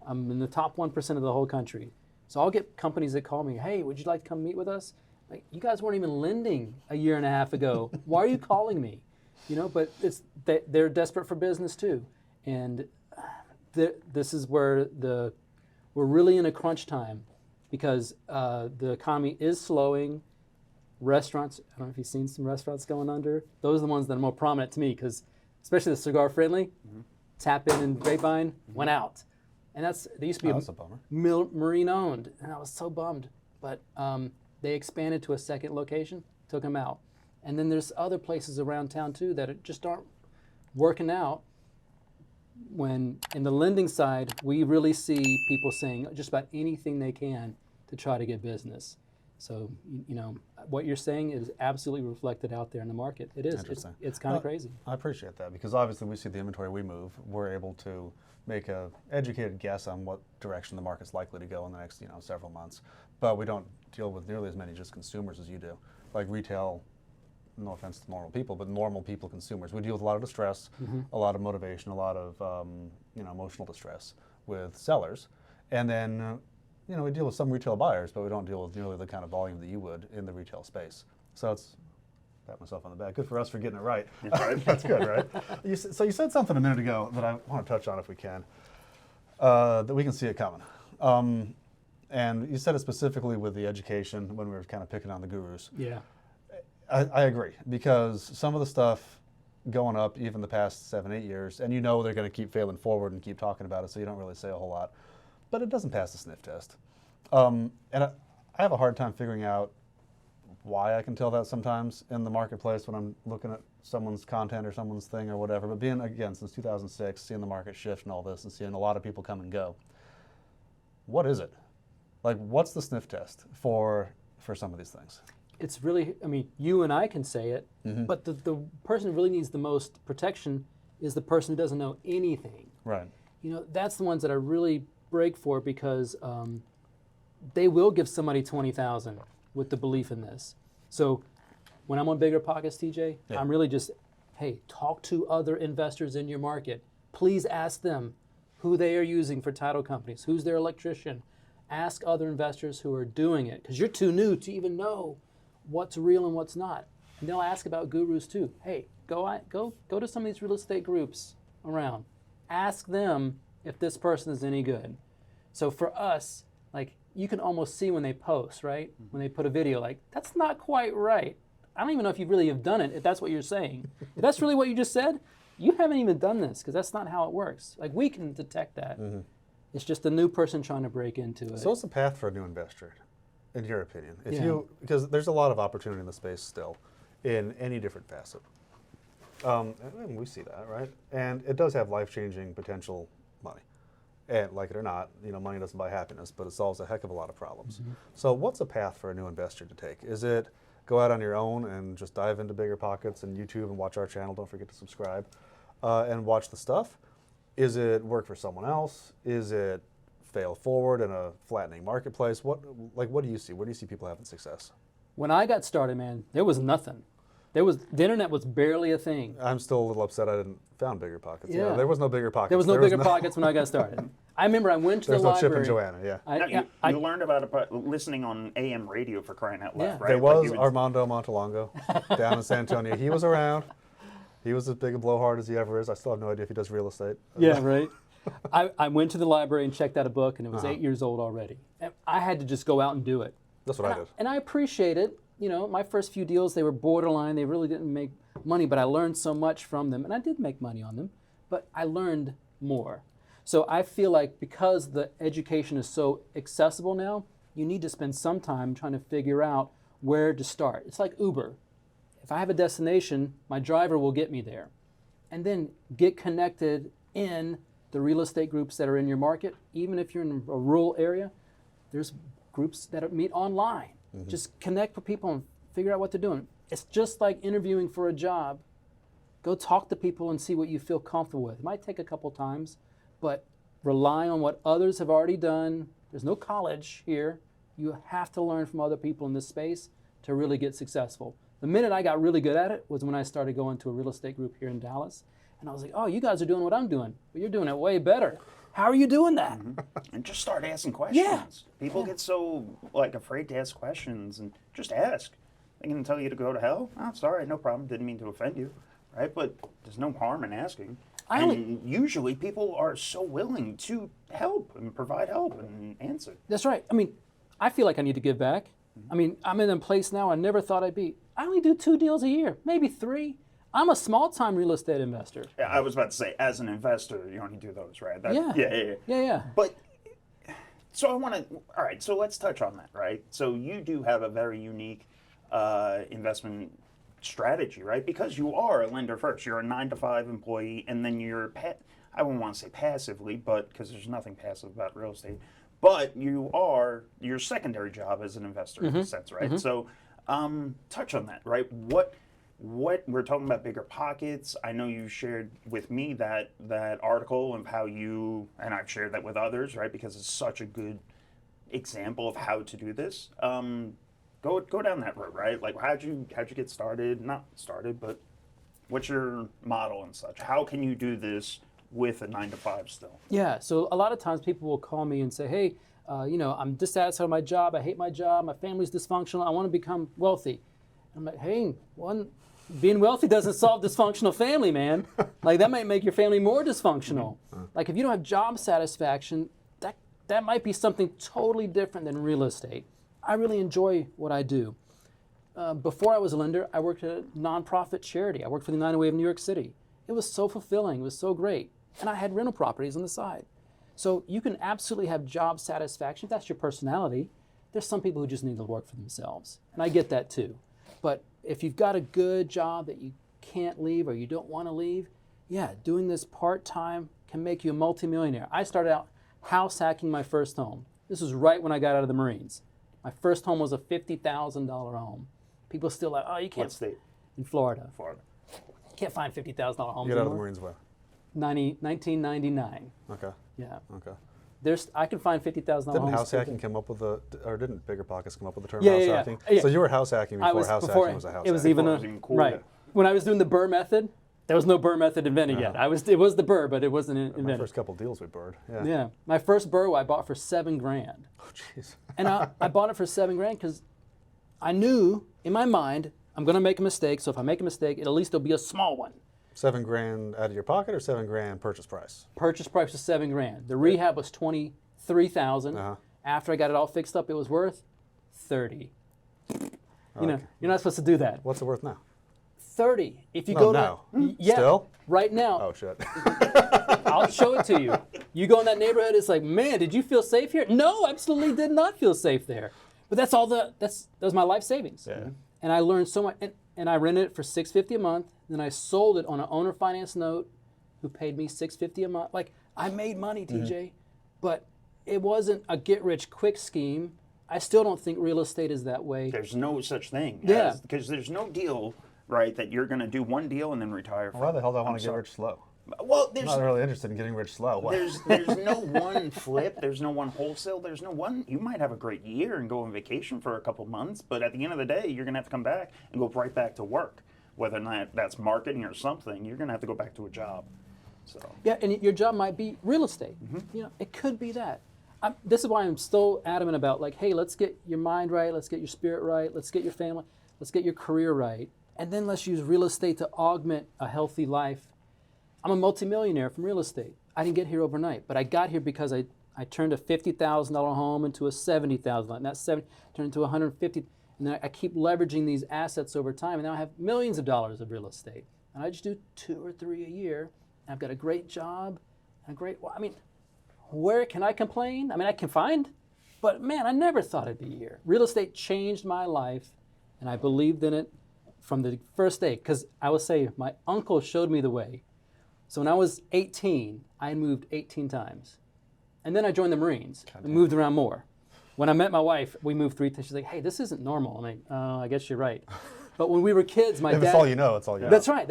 I'm in the top 1% of the whole country. So I'll get companies that call me, "Hey, would you like to come meet with us?" Like, you guys weren't even lending a year and a half ago. Why are you calling me? But they're desperate for business too. And this is where we're really in a crunch time, because the economy is slowing. Restaurants, I don't know if you've seen some restaurants going under. Those are the ones that are more prominent to me, because especially the cigar friendly, Tap In and Grapevine went out. And they used to be that's a bummer. Marine owned, and I was so bummed. But they expanded to a second location, took them out. And then there's other places around town too that just aren't working out. When in the lending side, we really see people saying just about anything they can to try to get business. So, what you're saying is absolutely reflected out there in the market. It is. It's kind of crazy. I appreciate that, because obviously we see the inventory we move. We're able to make an educated guess on what direction the market's likely to go in the next, several months. But we don't deal with nearly as many just consumers as you do. Like retail, no offense to normal people, but normal people, consumers. We deal with a lot of distress, a lot of motivation, a lot of emotional distress with sellers. And then we deal with some retail buyers, but we don't deal with nearly the kind of volume that you would in the retail space. So it's, pat myself on the back. Good for us for getting it right. That's good, right? So you said something a minute ago that I want to touch on if we can, that we can see it coming. And you said it specifically with the education when we were kind of picking on the gurus. Yeah. I agree, because some of the stuff going up even the past 7-8 years, and they're going to keep failing forward and keep talking about it, so you don't really say a whole lot. But it doesn't pass the sniff test. And I have a hard time figuring out why I can tell that sometimes in the marketplace when I'm looking at someone's content or someone's thing or whatever. But being, again, since 2006, seeing the market shift and all this and seeing a lot of people come and go, what is it? Like, what's the sniff test for some of these things? It's really, you and I can say it, but the person who really needs the most protection is the person who doesn't know anything. Right. That's the ones that I really break for, because they will give somebody 20,000 with the belief in this. So when I'm on Bigger Pockets, TJ, Yeah. I'm really just, hey, talk to other investors in your market. Please ask them who they are using for title companies, who's their electrician. Ask other investors who are doing it, because you're too new to even know what's real and what's not. And they'll ask about gurus too. Hey, go to some of these real estate groups around. Ask them if this person is any good. So for us, like, you can almost see when they post, right? When they put a video, like, that's not quite right. I don't even know if you really have done it, if that's what you're saying. If that's really what you just said, you haven't even done this, because that's not how it works. Like, we can detect that. It's just a new person trying to break into it. So what's the path for a new investor, in your opinion? Yeah. Because there's a lot of opportunity in the space still, in any different facet. And we see that, right? And it does have life-changing potential money. And like it or not, money doesn't buy happiness, but it solves a heck of a lot of problems. So what's a path for a new investor to take? Is it go out on your own and just dive into Bigger Pockets and YouTube and watch our channel? Don't forget to subscribe and watch the stuff. Is it work for someone else? Is it fail forward in a flattening marketplace? What do you see? Where do you see people having success? When I got started, man, there was nothing. The internet was barely a thing. I'm still a little upset I didn't found Bigger Pockets. Yeah. There was no Bigger Pockets. There was no Bigger Pockets when I got started. I remember I went to the There's no library. Chip and Joanna, yeah. Now, you learned about it listening on AM radio, for crying out loud, Yeah. right? There Like was you would- Armando Montalongo down in San Antonio. He was around. He was as big a blowhard as he ever is. I still have no idea if he does real estate. Yeah, right. I went to the library and checked out a book, and it was 8 years old already. And I had to just go out and do it. That's what I did. And I appreciate it. My first few deals, they were borderline. They really didn't make money, but I learned so much from them. And I did make money on them, but I learned more. So I feel like because the education is so accessible now, you need to spend some time trying to figure out where to start. It's like Uber. If I have a destination, my driver will get me there. And then get connected in the real estate groups that are in your market. Even if you're in a rural area, there's groups that meet online. Just connect with people and figure out what they're doing. It's just like interviewing for a job. Go talk to people and see what you feel comfortable with. It might take a couple times, but rely on what others have already done. There's no college here. You have to learn from other people in this space to really get successful. The minute I got really good at it was when I started going to a real estate group here in Dallas. And I was like, oh, you guys are doing what I'm doing, but you're doing it way better. How are you doing that? And just start asking questions. Yeah. People get so afraid to ask questions, and just ask. They can tell you to go to hell. Oh, sorry, no problem. Didn't mean to offend you, right? But there's no harm in asking. And usually people are so willing to help and provide help and answer. That's right. I mean, I feel like I need to give back. I mean, I'm in a place now I never thought I'd be. I only do 2 deals a year, maybe 3. I'm a small-time real estate investor. Yeah, I was about to say, as an investor, you only do those, right? Yeah. But so all right, so let's touch on that, right? So you do have a very unique investment strategy, right? Because you are a lender first. You're a 9-to-5 employee, and then you're, I wouldn't want to say passively, but because there's nothing passive about real estate, but your secondary job as an investor in a sense, right? So touch on that, right? What we're talking about Bigger Pockets. I know you shared with me that article of how you, and I've shared that with others, right? Because it's such a good example of how to do this. Go down that road, right? Like how'd you get started? Not started, but what's your model and such? How can you do this with a 9-to-5 still? Yeah, so a lot of times people will call me and say, hey, I'm dissatisfied with my job. I hate my job. My family's dysfunctional. I want to become wealthy. I'm like, hey, being wealthy doesn't solve dysfunctional family, man. Like that might make your family more dysfunctional. Like if you don't have job satisfaction, that might be something totally different than real estate. I really enjoy what I do. Before I was a lender, I worked at a nonprofit charity. I worked for the United Way of New York City. It was so fulfilling. It was so great. And I had rental properties on the side. So you can absolutely have job satisfaction. If that's your personality, there's some people who just need to work for themselves. And I get that too. But if you've got a good job that you can't leave or you don't want to leave, yeah, doing this part-time can make you a multimillionaire. I started out house hacking my first home. This was right when I got out of the Marines. My first home was a $50,000 home. People still like, oh, you can't. What state? In Florida. Florida. Can't find $50,000 homes You get out of the anymore. Marines when? 1999. Okay. Yeah. Okay. I can find $50,000 Didn't homes. house hacking come up with or didn't Bigger Pockets come up with the term Yeah, house yeah, yeah. hacking? Yeah. So you were house hacking before house hacking was a house It was hacking. even Before a it was even cool. right. When I was doing the Burr method, there was no Burr method invented yet. It was the Burr, but it wasn't My invented. first couple deals we burred. Yeah. Yeah, my first Burr I bought for $7,000, Oh, jeez. and I bought it for $7,000 because I knew in my mind I'm going to make a mistake. So if I make a mistake, at least it'll be a small one. $7,000 out of your pocket or $7,000 purchase price? Purchase price was $7,000. The rehab was $23,000. Uh-huh. After I got it all fixed up, it was worth $30,000. You know, Okay. you're not supposed to do that. What's it worth now? $30,000. If you No, go now. to yeah, Still? right now, Oh, shit. I'll show it to you. You go in that neighborhood, it's like, man, did you feel safe here? No, absolutely did not feel safe there. But that's all that was my life savings. Yeah. And I learned so much. And I rented it for $650 a month. Then I sold it on an owner finance note who paid me $650 a month. Like, I made money, TJ, but it wasn't a get rich quick scheme. I still don't think real estate is that way. There's no such thing. Yeah. Because there's no deal, right, that you're going to do one deal and then retire from. Why the hell do I want to get sorry. rich slow? Well, I'm not really interested in getting rich slow. What? there's no one flip. There's no one wholesale. There's no one. You might have a great year and go on vacation for a couple months, but at the end of the day, you're going to have to come back and go right back to work. Whether or not that's marketing or something, you're going to have to go back to a job. So Yeah, and your job might be real estate. You know, it could be that. This is why I'm still adamant about, like, hey, let's get your mind right, let's get your spirit right, let's get your family, let's get your career right, and then let's use real estate to augment a healthy life. I'm a multimillionaire from real estate. I didn't get here overnight, but I got here because I turned a $50,000 home into a $70,000, and that 70 turned into 150, and then I keep leveraging these assets over time, and now I have millions of dollars of real estate. And I just do 2 or 3 a year, and I've got a great job, and where can I complain? I mean, I can find, but man, I never thought I'd be here. Real estate changed my life, and I believed in it from the first day, because I will say my uncle showed me the way. So when I was 18, I moved 18 times. And then I joined the Marines and moved around more. When I met my wife, we moved 3 times. She's like, hey, this isn't normal. I'm like, oh, I guess you're right. But when we were kids, my If dad... it's all you know, it's all you know. That's right.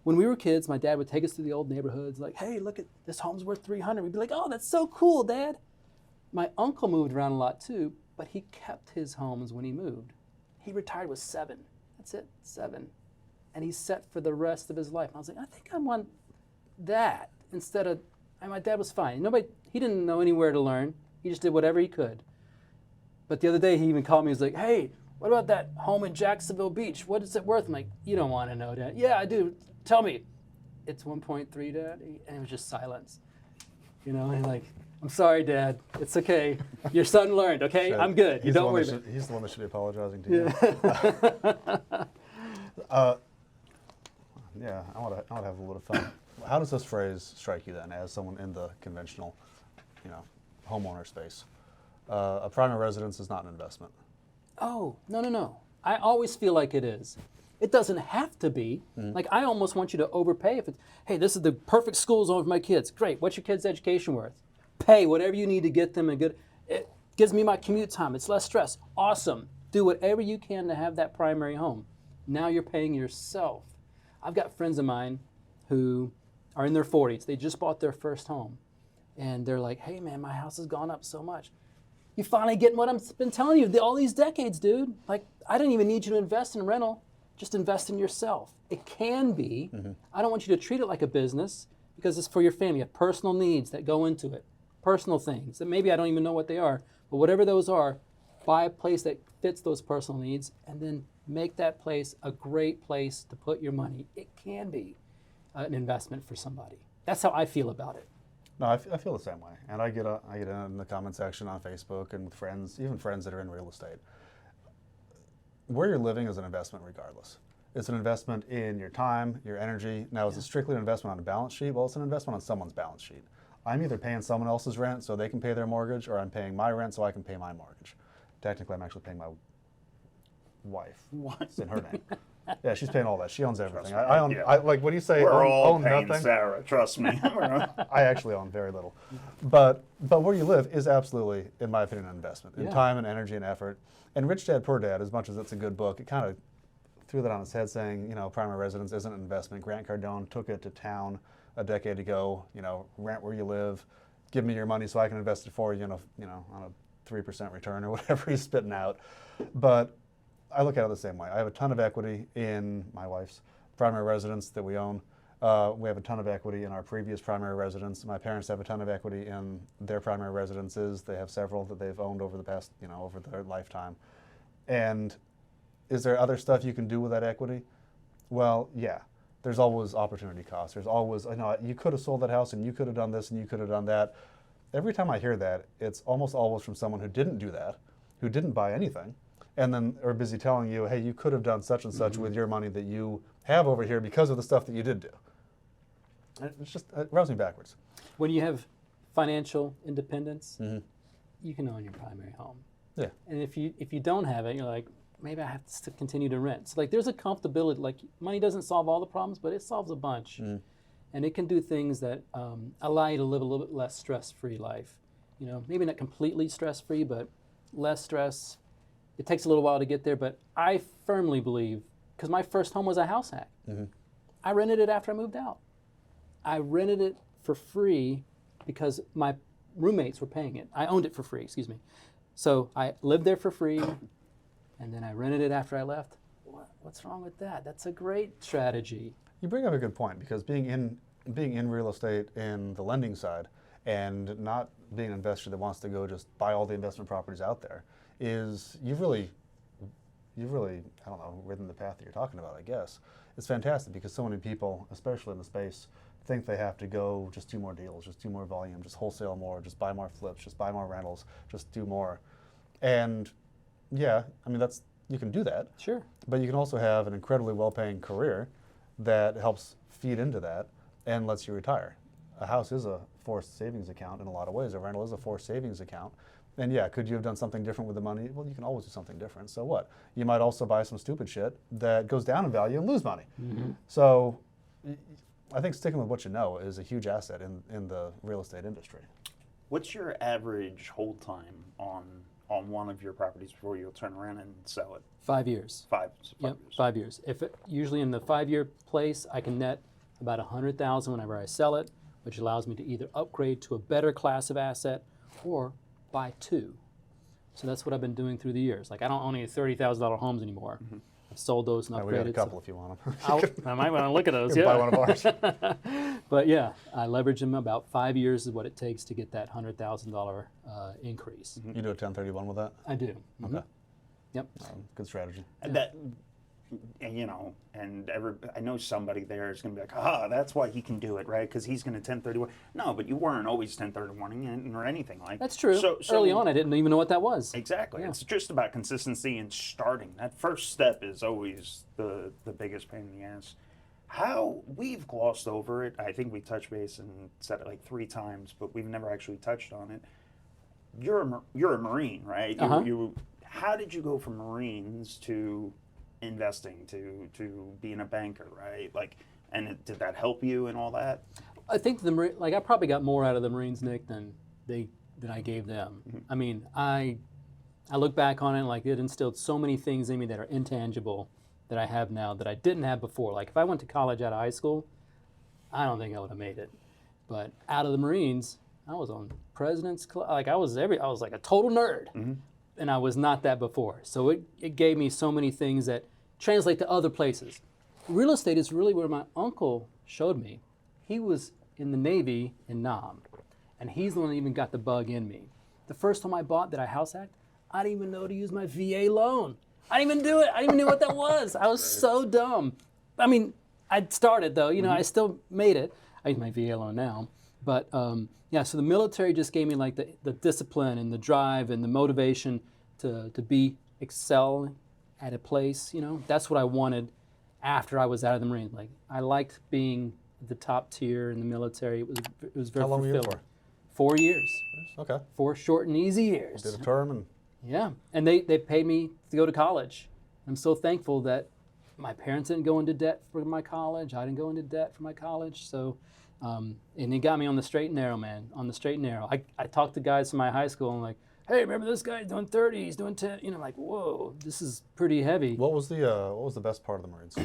When we were kids, my dad would take us to the old neighborhoods, like, hey, look at this home's worth $300. We'd be like, oh, that's so cool, Dad. My uncle moved around a lot too, but he kept his homes when he moved. He retired with 7. That's it, 7. And he's set for the rest of his life. And I was like, I think I want that instead of, and my dad was fine. He didn't know anywhere to learn. He just did whatever he could. But the other day he even called me. He was like, hey, what about that home in Jacksonville Beach? What is it worth? I'm like, you don't want to know, Dad. Yeah, I do. Tell me. It's 1.3, Dad. And it was just silence. You know, and like, I'm sorry, Dad. It's okay. Your son learned, okay? I'm good. You don't worry about it. He's the one that should be apologizing to you. Yeah, I want to have a little fun. How does this phrase strike you then, as someone in the conventional, homeowner space? A primary residence is not an investment. Oh, no. I always feel like it is. It doesn't have to be. Like, I almost want you to overpay if it's, hey, this is the perfect school zone for my kids. Great. What's your kid's education worth? Pay whatever you need to get them a good, it gives me my commute time. It's less stress. Awesome. Do whatever you can to have that primary home. Now you're paying yourself. I've got friends of mine who are in their 40s. They just bought their first home. And they're like, hey, man, my house has gone up so much. You finally getting what I've been telling you all these decades, dude. Like, I didn't even need you to invest in rental. Just invest in yourself. It can be. I don't want you to treat it like a business because it's for your family. You have personal needs that go into it. Personal things that maybe I don't even know what they are. But whatever those are, buy a place that fits those personal needs and then make that place a great place to put your money. It can be an investment for somebody. That's how I feel about it. No, I feel the same way, and I get in the comment section on Facebook and with friends, even friends that are in real estate. Where you're living is an investment regardless. It's an investment in your time, your energy. Now, is it strictly an investment on a balance sheet? Well, it's an investment on someone's balance sheet. I'm either paying someone else's rent so they can pay their mortgage, or I'm paying my rent so I can pay my mortgage. Technically, I'm actually paying my wife. What? It's in her name. Yeah, she's paying all that. She owns everything. me, I own. yeah. Like when you say We're all own paying nothing, Sarah. Trust me. I actually own very little. But where you live is absolutely, in my opinion, an investment in time and energy and effort. And Rich Dad Poor Dad, as much as it's a good book, it kind of threw that on its head, saying, primary residence isn't an investment. Grant Cardone took it to town a decade ago. Rent where you live. give me your money so I can invest it for you, on a 3% return or whatever he's spitting out. But I look at it the same way. I have a ton of equity in my wife's primary residence that we own. We have a ton of equity in our previous primary residence. My parents have a ton of equity in their primary residences. They have several that they've owned over the past, over their lifetime. And is there other stuff you can do with that equity? Well, yeah. There's always opportunity costs. There's always, you could have sold that house and you could have done this and you could have done that. Every time I hear that, it's almost always from someone who didn't do that, who didn't buy anything, and then are busy telling you, hey, you could have done such and such with your money that you have over here because of the stuff that you did do. It's just, it rubs me backwards. When you have financial independence, you can own your primary home. Yeah. And if you don't have it, you're like, maybe I have to continue to rent. So like there's a comfortability, like money doesn't solve all the problems, but it solves a bunch. And it can do things that allow you to live a little bit less stress-free life. Maybe not completely stress-free, but less stress. It takes a little while to get there, but I firmly believe, because my first home was a house hack. I rented it after I moved out. I rented it for free because my roommates were paying it. I owned it for free, excuse me. So I lived there for free, and then I rented it after I left. What's wrong with that? That's a great strategy. You bring up a good point, because being in real estate in the lending side and not being an investor that wants to go just buy all the investment properties out there is you've really, I don't know, ridden the path that you're talking about, I guess. It's fantastic because so many people, especially in the space, think they have to go just do more deals, just do more volume, just wholesale more, just buy more flips, just buy more rentals, just do more. And yeah, you can do that. Sure. But you can also have an incredibly well-paying career that helps feed into that and lets you retire. A house is a forced savings account in a lot of ways. A rental is a forced savings account. And yeah, could you have done something different with the money? Well, you can always do something different. So what? You might also buy some stupid shit that goes down in value and lose money. So I think sticking with what you know is a huge asset in the real estate industry. What's your average hold time on one of your properties before you'll turn around and sell it? 5 years. Five Yep, years. 5 years. Usually in the 5-year place, I can net about $100,000 whenever I sell it, which allows me to either upgrade to a better class of asset or buy two. So that's what I've been doing through the years. Like I don't own any $30,000 homes anymore. I've sold those and upgraded. We got a couple if you want them. I might want to look at those. You Yeah. can buy one of ours. But yeah, I leverage them. About 5 years is what it takes to get that $100,000 increase. You do a 1031 with that? I do. Okay. Yep. Good strategy. And that, I know somebody there is going to be like, that's why he can do it, right? Because he's going to 1031. No, but you weren't always 1031ing or anything like that. That's true. So early on, I didn't even know what that was. Exactly. Yeah. It's just about consistency and starting. That first step is always the biggest pain in the ass. How we've glossed over it, I think we touched base and said it like 3 times, but we've never actually touched on it. You're a Marine, right? How did you go from Marines to investing to being a banker, right? Did that help you and all that? I think I probably got more out of the Marines, Nick, than I gave them. I mean, I look back on it like it instilled so many things in me that are intangible that I have now that I didn't have before. Like if I went to college out of high school, I don't think I would have made it. But out of the Marines, I was on President's Club. Like I was like a total nerd. And I was not that before. So it gave me so many things that translate to other places. Real estate is really where my uncle showed me. He was in the Navy in Nam, and he's the one that even got the bug in me. The first time I bought that I house hacked, I didn't even know to use my VA loan. I didn't even do it. I didn't even know what that was. I was so dumb. I mean, I started though, I still made it. I use my VA loan now. But so the military just gave me like the discipline and the drive and the motivation to excel at a place. That's what I wanted after I was out of the Marines. Like I liked being the top tier in the military. It was very fulfilling. How long were you there for? 4 years. Okay. 4 short and easy years. Did a term and. Yeah, and they paid me to go to college. I'm so thankful that my parents didn't go into debt for my college. I didn't go into debt for my college. So, and it got me on the straight and narrow, man. On the straight and narrow. I talked to guys from my high school and like, hey, remember this guy doing 30? He's doing 10. Like, whoa, this is pretty heavy. What was the best part of the Marines?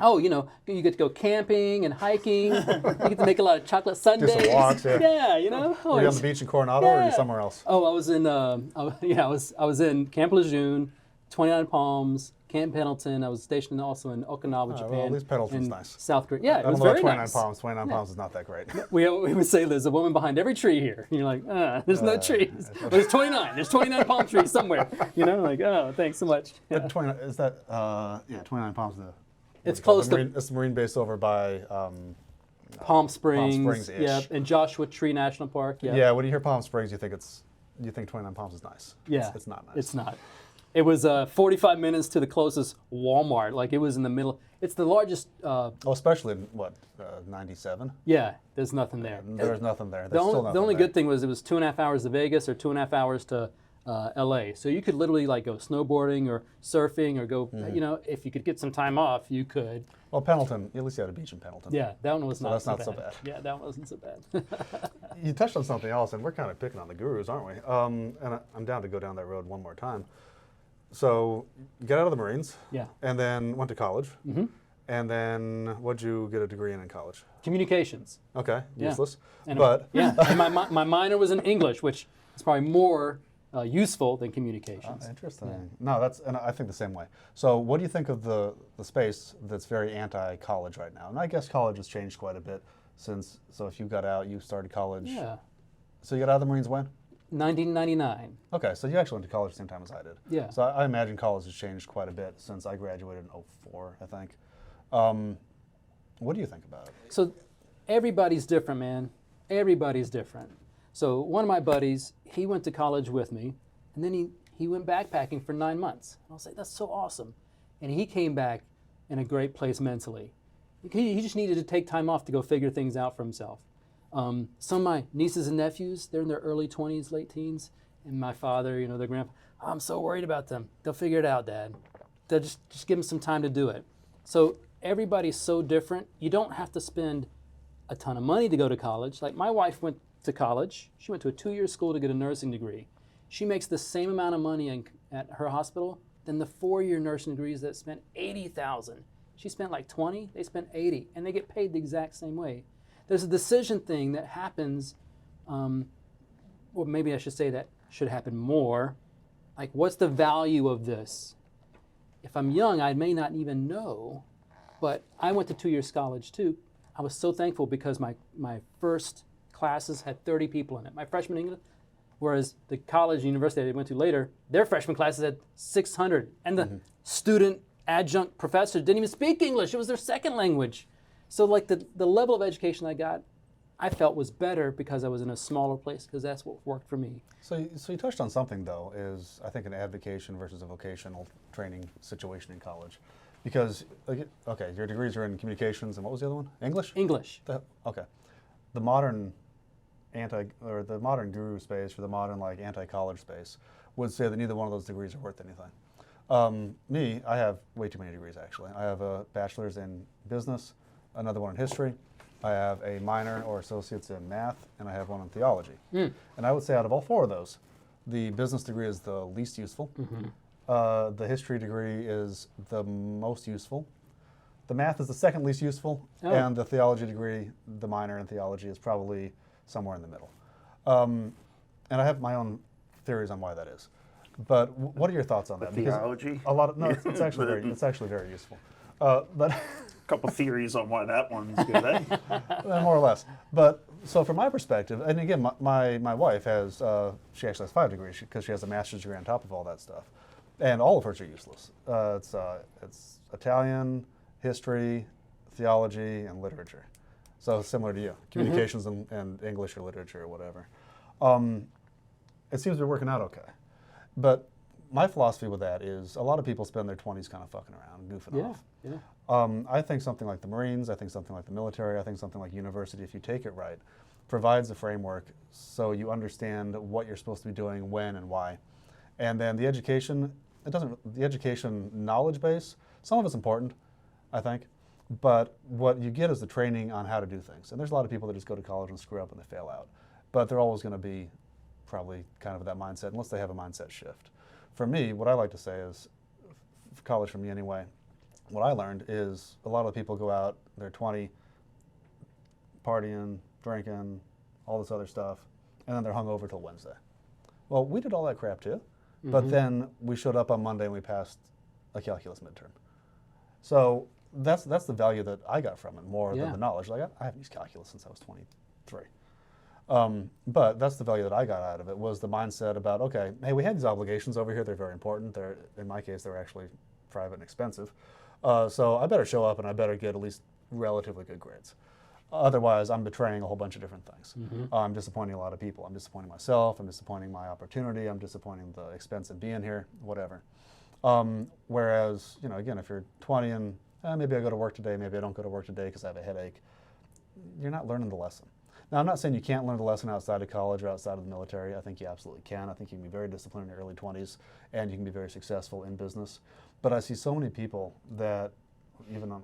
Oh, you get to go camping and hiking. You get to make a lot of chocolate sundaes. some walks, yeah. Yeah, you know. Were you on the beach in Coronado or are you Yeah. somewhere else? Oh, I was in I was in Camp Lejeune, 29 Palms, Camp Pendleton. I was stationed also in Okinawa, Japan. Well, at least Pendleton's and nice. South Korea. Yeah, I it don't was know about very 29 nice. palms. 29 palms is not that great. We would say there's a woman behind every tree here. And you're like, there's no trees. Well, there's 29. There's 29 palm trees somewhere. Like, oh, thanks so much. Yeah. 29, is that, 29 palms? It's close to It's the Marine base over by, Palm Springs. Springs-ish. Yeah, and Joshua Tree National Park. Yeah. yeah, when you hear Palm Springs, you think 29 palms is nice. Yeah. It's not nice. It's not. It was 45 minutes to the closest Walmart. Like, it was in the middle. It's the largest. Especially in, 97? Yeah, there's nothing there. There's nothing there. The There's still only, nothing the only there. good thing was it was 2.5 hours to Vegas or 2.5 hours to LA. So you could literally like go snowboarding or surfing or go, if you could get some time off, you could. Well, Pendleton, at least you had a beach in Pendleton. Yeah, that one was not that's so not bad. so bad. Yeah, that one wasn't so bad. You touched on something else, and we're kind of picking on the gurus, aren't we? And I'm down to go down that road one more time. So you got out of the Marines. Yeah. And then went to college. Mm-hmm. And then what'd you get a degree in college? Communications. Okay, Yeah. useless. And But yeah, and my minor was in English, which is probably more useful than communications. interesting. No, and I think the same way. So what do you think of the space that's very anti-college right now? And I guess college has changed quite a bit since. So if you got out, you started college. Yeah. So you got out of the Marines when? 1999. Okay, so you actually went to college at the same time as I did. Yeah. So I imagine college has changed quite a bit since I graduated in 04, I think. What do you think about it? So everybody's different, man. Everybody's different. So one of my buddies, he went to college with me, and then he went backpacking for 9 months. And I was like, that's so awesome. And he came back in a great place mentally. He just needed to take time off to go figure things out for himself. Some of my nieces and nephews, they're in their early 20s, late teens, and my father, their grandpa, I'm so worried about them. They'll figure it out, Dad. They'll just give them some time to do it. So everybody's so different. You don't have to spend a ton of money to go to college. Like my wife went to college. She went to a 2-year school to get a nursing degree. She makes the same amount of money at her hospital than the 4-year nursing degrees that spent $80,000. She spent like 20, they spent 80, and they get paid the exact same way. There's a decision thing that happens, or maybe I should say that should happen more. Like, what's the value of this? If I'm young, I may not even know, but I went to 2 years college too. I was so thankful because my first classes had 30 people in it. My freshman English, whereas the college, university I went to later, their freshman classes had 600. And the student adjunct professor didn't even speak English. It was their second language. So like the level of education I got, I felt was better because I was in a smaller place because that's what worked for me. So you touched on something, though, is I think an advocation versus a vocational training situation in college. Because, okay, your degrees are in communications, and what was the other one? English? English. Okay. The modern guru space, or the modern anti-college space, would say that neither one of those degrees are worth anything. Me, I have way too many degrees, actually. I have a bachelor's in business, another one in history. I have a minor or associate's in math, and I have one in theology. And I would say out of all 4 of those, the business degree is the least useful. The history degree is the most useful. The math is the second least useful, and the theology degree, the minor in theology, is probably somewhere in the middle. And I have my own theories on why that is. But what are your thoughts on that? Theology? It's actually very useful. But Couple theories on why that one's good, eh? more or less. But so from my perspective, and again, my wife has, she actually has 5 degrees because she has a master's degree on top of all that stuff. And all of hers are useless. It's Italian, history, theology, and literature. So similar to you, communications and English or literature or whatever. It seems to be working out okay. But my philosophy with that is a lot of people spend their 20s kind of fucking around, goofing off. Yeah. I think something like the Marines, I think something like the military, I think something like university, if you take it right, provides a framework so you understand what you're supposed to be doing, when, and why. And then the education, the education knowledge base, some of it's important, I think, but what you get is the training on how to do things. And there's a lot of people that just go to college and screw up and they fail out. But they're always going to be probably kind of that mindset unless they have a mindset shift. For me, what I like to say is, college for me anyway, what I learned is a lot of people go out, they're 20, partying, drinking, all this other stuff, and then they're hungover till Wednesday. Well, we did all that crap too, but then we showed up on Monday and we passed a calculus midterm. So that's the value that I got from it more than the knowledge. Like I haven't used calculus since I was 23. But that's the value that I got out of it, was the mindset about, okay, hey, we had these obligations over here. They're very important. In my case, they're actually private and expensive. So I better show up and I better get at least relatively good grades. Otherwise, I'm betraying a whole bunch of different things. I'm disappointing a lot of people. I'm disappointing myself. I'm disappointing my opportunity. I'm disappointing the expense of being here, whatever. Whereas, again, if you're 20 and maybe I go to work today, maybe I don't go to work today because I have a headache, you're not learning the lesson. Now, I'm not saying you can't learn the lesson outside of college or outside of the military. I think you absolutely can. I think you can be very disciplined in your early 20s and you can be very successful in business. But I see so many people that, even on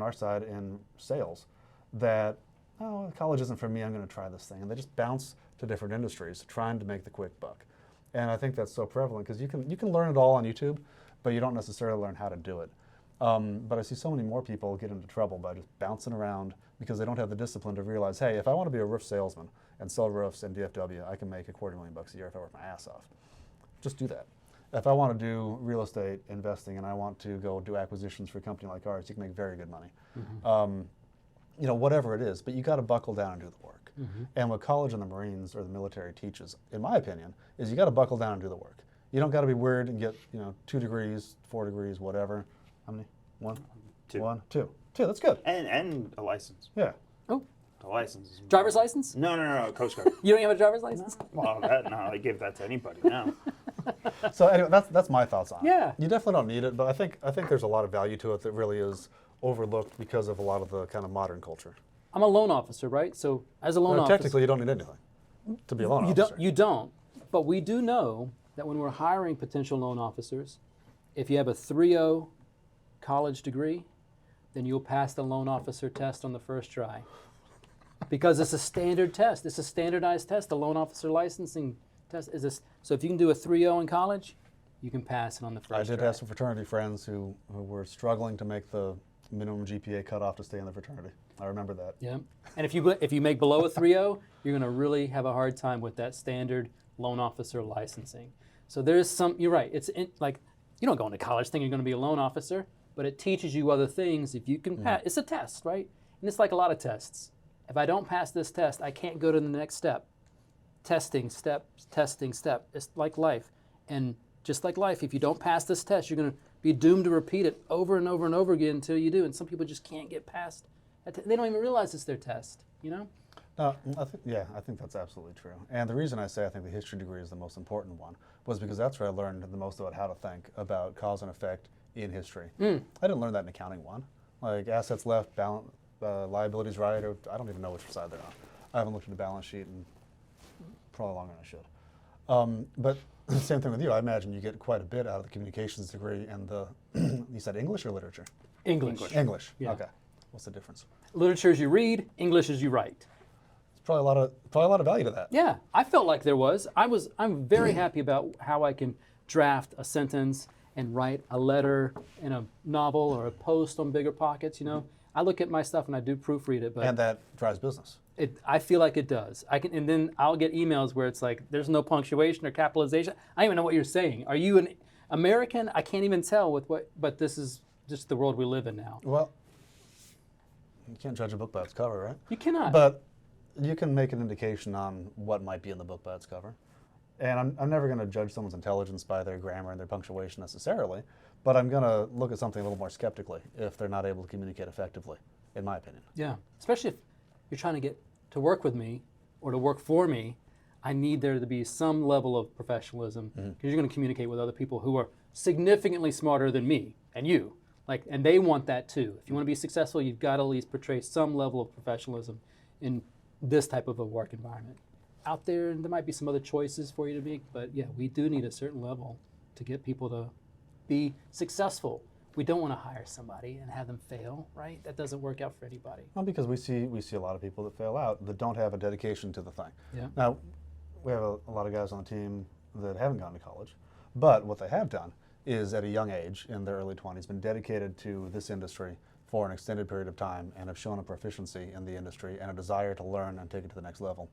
our side in sales, that, oh, college isn't for me, I'm going to try this thing. And they just bounce to different industries trying to make the quick buck. And I think that's so prevalent because you can learn it all on YouTube, but you don't necessarily learn how to do it. But I see so many more people get into trouble by just bouncing around because they don't have the discipline to realize, hey, if I want to be a roof salesman and sell roofs in DFW, I can make $250,000 a year if I work my ass off. Just do that. If I want to do real estate investing and I want to go do acquisitions for a company like ours, you can make very good money. Whatever it is, but you got to buckle down and do the work. And what college and the Marines or the military teaches, in my opinion, is you got to buckle down and do the work. You don't got to be weird and get 2 degrees, 4 degrees, whatever. How many? One? 2. 1, 2. 2, that's good. And a license. Yeah. Oh, A license. driver's license? No, Coast Guard. You don't have a driver's license? Well, they give that to anybody now. So anyway, that's my thoughts on it. Yeah. You definitely don't need it, but I think there's a lot of value to it that really is overlooked because of a lot of the kind of modern culture. I'm a loan officer, right? So as a loan officer, Technically, you don't need anything to be a loan officer. You don't. But we do know that when we're hiring potential loan officers, if you have a 3.0 college degree, then you'll pass the loan officer test on the first try. Because it's a standard test. It's a standardized test. The loan officer licensing test is this. So if you can do a 3.0 in college, you can pass it on the first try. I did have some fraternity friends who were struggling to make the minimum GPA cutoff to stay in the fraternity. I remember that. Yeah. And if you make below a 3.0, you're going to really have a hard time with that standard loan officer licensing. So there's some, you're right. It's like, you don't go into college thinking you're going to be a loan officer, but it teaches you other things. If you can pass, it's a test, right? And it's like a lot of tests. If I don't pass this test, I can't go to the next step. Testing step. It's like life. And just like life, if you don't pass this test, you're going to be doomed to repeat it over and over and over again until you do. And some people just can't get past it. They don't even realize it's their test, No, I think that's absolutely true. And the reason I say I think the history degree is the most important one was because that's where I learned the most about how to think about cause and effect in history. I didn't learn that in accounting one. Like assets left, liabilities right, or I don't even know which side they're on. I haven't looked at the balance sheet in probably longer than I should. But the same thing with you. I imagine you get quite a bit out of the communications degree and the, you said English or literature? English. Yeah. Okay. What's the difference? Literature as you read, English as you write. It's probably a lot of value to that. Yeah, I felt like there was. I'm very happy about how I can draft a sentence and write a letter in a novel or a post on Bigger Pockets. I look at my stuff and I do proofread it, but And that drives business. I feel like it does. And then I'll get emails where it's like there's no punctuation or capitalization. I don't even know what you're saying. Are you an American? I can't even tell but this is just the world we live in now. Well, you can't judge a book by its cover, right? You cannot. But you can make an indication on what might be in the book by its cover. And I'm never going to judge someone's intelligence by their grammar and their punctuation necessarily, but I'm going to look at something a little more skeptically if they're not able to communicate effectively, in my opinion. Yeah, especially if you're trying to get to work with me or to work for me, I need there to be some level of professionalism because you're going to communicate with other people who are significantly smarter than me and you. And they want that too. If you want to be successful, you've got to at least portray some level of professionalism in this type of a work environment. Out there might be some other choices for you to make, but yeah, we do need a certain level to get people to be successful. We don't want to hire somebody and have them fail, right? That doesn't work out for anybody. Well, because we see a lot of people that fail out that don't have a dedication to the thing. Yeah. Now, we have a lot of guys on the team that haven't gone to college, but what they have done is at a young age, in their early 20s, been dedicated to this industry for an extended period of time and have shown a proficiency in the industry and a desire to learn and take it to the next level.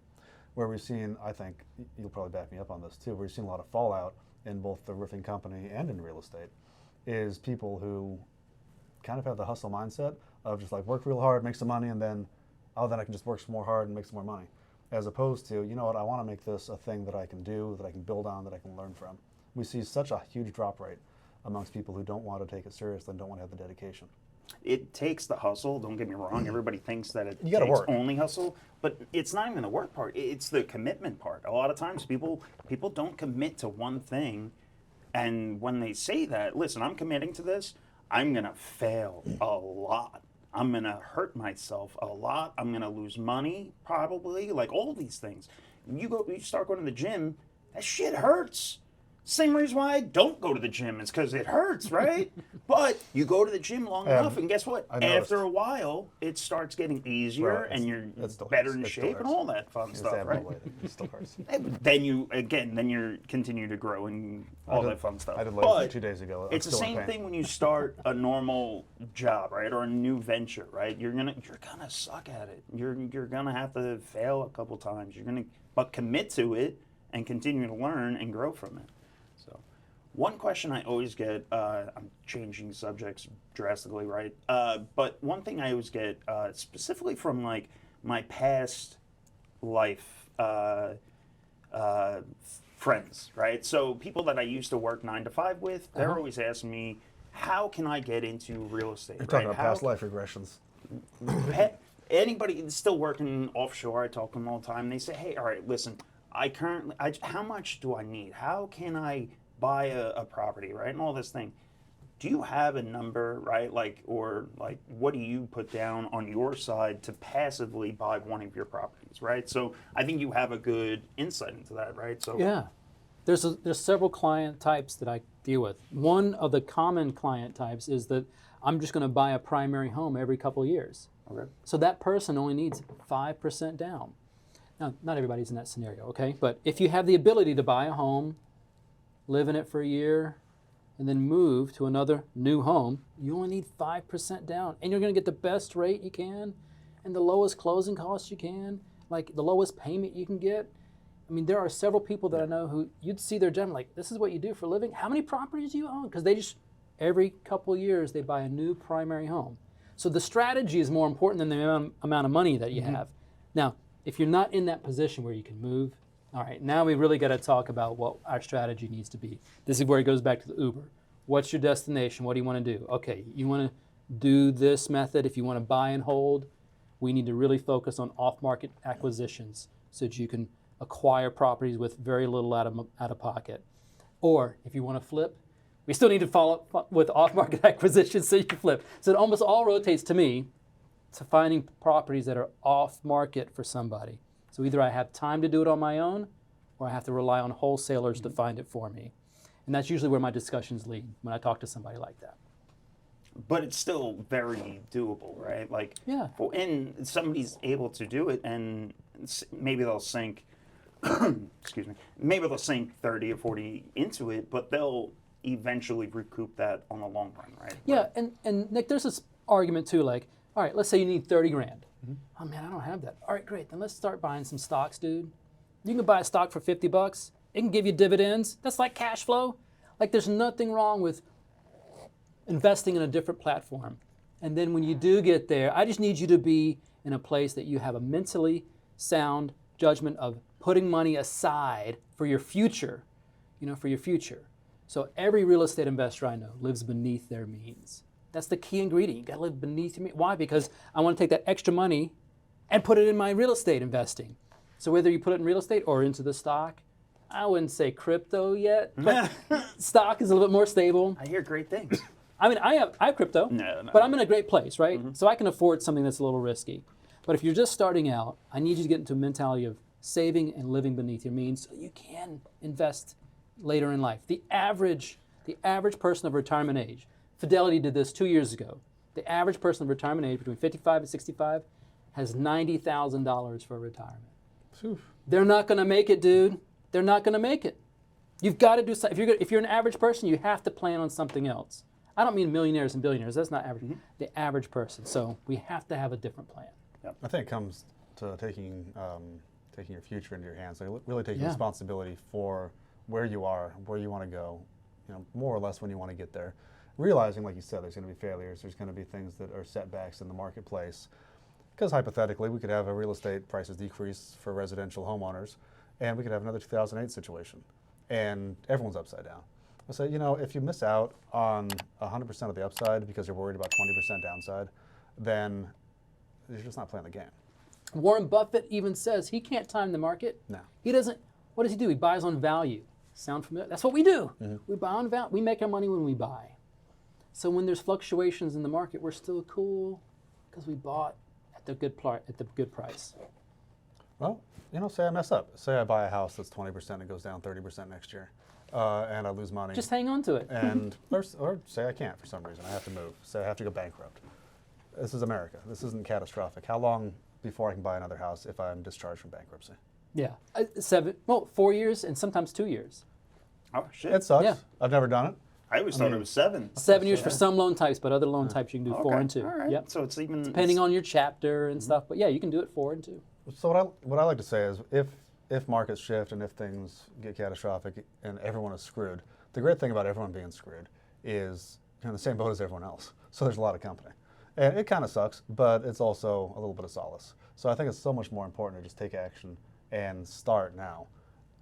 Where we've seen, I think, you'll probably back me up on this too, where we've seen a lot of fallout in both the roofing company and in real estate, is people who kind of have the hustle mindset of just like work real hard, make some money, and then, oh, then I can just work some more hard and make some more money. As opposed to, you know what, I want to make this a thing that I can do, that I can build on, that I can learn from. We see such a huge drop rate amongst people who don't want to take it seriously and don't want to have the dedication. It takes the hustle. Don't get me wrong. Everybody thinks that it You gotta takes work. only hustle, but it's not even the work part. It's the commitment part. A lot of times, people don't commit to one thing, and when they say that, listen, I'm committing to this, I'm gonna fail a lot. I'm gonna hurt myself a lot. I'm gonna lose money, probably. Like all these things. You start going to the gym. That shit hurts. Same reason why I don't go to the gym is because it hurts, right? But you go to the gym long enough, and guess what? I noticed. After a while, it starts getting easier, Well, and you're it still better hurts. in It still shape and hurts. all that fun It's stuff, right? abnormal. It still hurts. Then you continue to grow and all that fun stuff. I did But legs 2 days ago. I'm it's the still in same pain. thing when you start a normal job, right, or a new venture, right? You're gonna suck at it. You're gonna have to fail a couple times. But commit to it and continue to learn and grow from it. So, one question I always get, I'm changing subjects drastically, right? But one thing I always get, specifically from like my past life friends, right? So people that I used to work 9 to 5 with, they're always asking me, how can I get into real estate? You're talking right? about past life regressions. Anybody that's still working offshore, I talk to them all the time. They say, hey, all right, listen, how much do I need? How can I buy a property, right? And all this thing. Do you have a number, right? Or what do you put down on your side to passively buy one of your properties, right? So I think you have a good insight into that, right? So Yeah. There's several client types that I deal with. One of the common client types is that I'm just going to buy a primary home every couple of years. Okay. So that person only needs 5% down. Now, not everybody's in that scenario, okay? But if you have the ability to buy a home, live in it for a year, and then move to another new home, you only need 5% down. And you're going to get the best rate you can and the lowest closing costs you can, like the lowest payment you can get. I mean, there are several people that I know who you'd see their gem like, this is what you do for a living? How many properties do you own? Because they just, every couple of years, they buy a new primary home. So the strategy is more important than the amount of money that you have. Now, if you're not in that position where you can move, all right, now we really got to talk about what our strategy needs to be. This is where it goes back to the Uber. What's your destination? What do you want to do? Okay, you want to do this method. If you want to buy and hold, we need to really focus on off-market acquisitions so that you can acquire properties with very little out of pocket. Or if you want to flip, we still need to follow up with off-market acquisitions so you can flip. So it almost all rotates to me to finding properties that are off-market for somebody. So either I have time to do it on my own, or I have to rely on wholesalers to find it for me. And that's usually where my discussions lead when I talk to somebody like that. But it's still very doable, right? Yeah. And somebody's able to do it, and maybe they'll sink, excuse me, maybe they'll sink 30 or 40 into it, but they'll eventually recoup that on the long run, right? Yeah, and Nick, there's this argument too, like, all right, let's say you need 30 grand. Oh man, I don't have that. All right, great, then let's start buying some stocks, dude. You can buy a stock for $50. It can give you dividends. That's like cash flow. Like there's nothing wrong with investing in a different platform. And then when you do get there, I just need you to be in a place that you have a mentally sound judgment of putting money aside for your future, for your future. So every real estate investor I know lives beneath their means. That's the key ingredient. You gotta live beneath your means. Why? Because I want to take that extra money and put it in my real estate investing. So whether you put it in real estate or into the stock, I wouldn't say crypto yet, but stock is a little bit more stable. I hear great things. I mean, I have crypto, No. but I'm in a great place, right? So I can afford something that's a little risky. But if you're just starting out, I need you to get into a mentality of saving and living beneath your means so you can invest later in life. The average person of retirement age, Fidelity did this 2 years ago. The average person of retirement age between 55 and 65 has $90,000 for retirement. They're not going to make it, dude. They're not going to make it. You've got to do something. If you're an average person, you have to plan on something else. I don't mean millionaires and billionaires. That's not average. The average person. So we have to have a different plan. I think it comes to taking your future into your hands, like really taking responsibility for where you are, where you want to go, more or less when you want to get there. Realizing, like you said, there's going to be failures, there's going to be things that are setbacks in the marketplace. Because hypothetically, we could have a real estate prices decrease for residential homeowners, and we could have another 2008 situation, and everyone's upside down. I say, if you miss out on 100% of the upside because you're worried about 20% downside, then you're just not playing the game. Warren Buffett even says he can't time the market. No. He doesn't. What does he do? He buys on value. Sound familiar? That's what we do. We buy on value. We make our money when we buy. So when there's fluctuations in the market, we're still cool because we bought at the good price. Well, say I mess up. Say I buy a house that's 20% and it goes down 30% next year, and I lose money. Just hang on to it. And or say I can't for some reason. I have to move. Say I have to go bankrupt. This is America. This isn't catastrophic. How long before I can buy another house if I'm discharged from bankruptcy? Yeah, 4 years and sometimes 2 years. Oh, shit. It sucks. Yeah. I've never done it. I always thought it was 7. 7 years for some loan types, but other loan types you can do 4 and 2. All right. Yep. So it's even Depending on your chapter and stuff, but yeah, you can do it 4 and 2. So what I like to say is if markets shift and if things get catastrophic and everyone is screwed, the great thing about everyone being screwed is you're in the same boat as everyone else. So there's a lot of company. And it kind of sucks, but it's also a little bit of solace. So I think it's so much more important to just take action and start now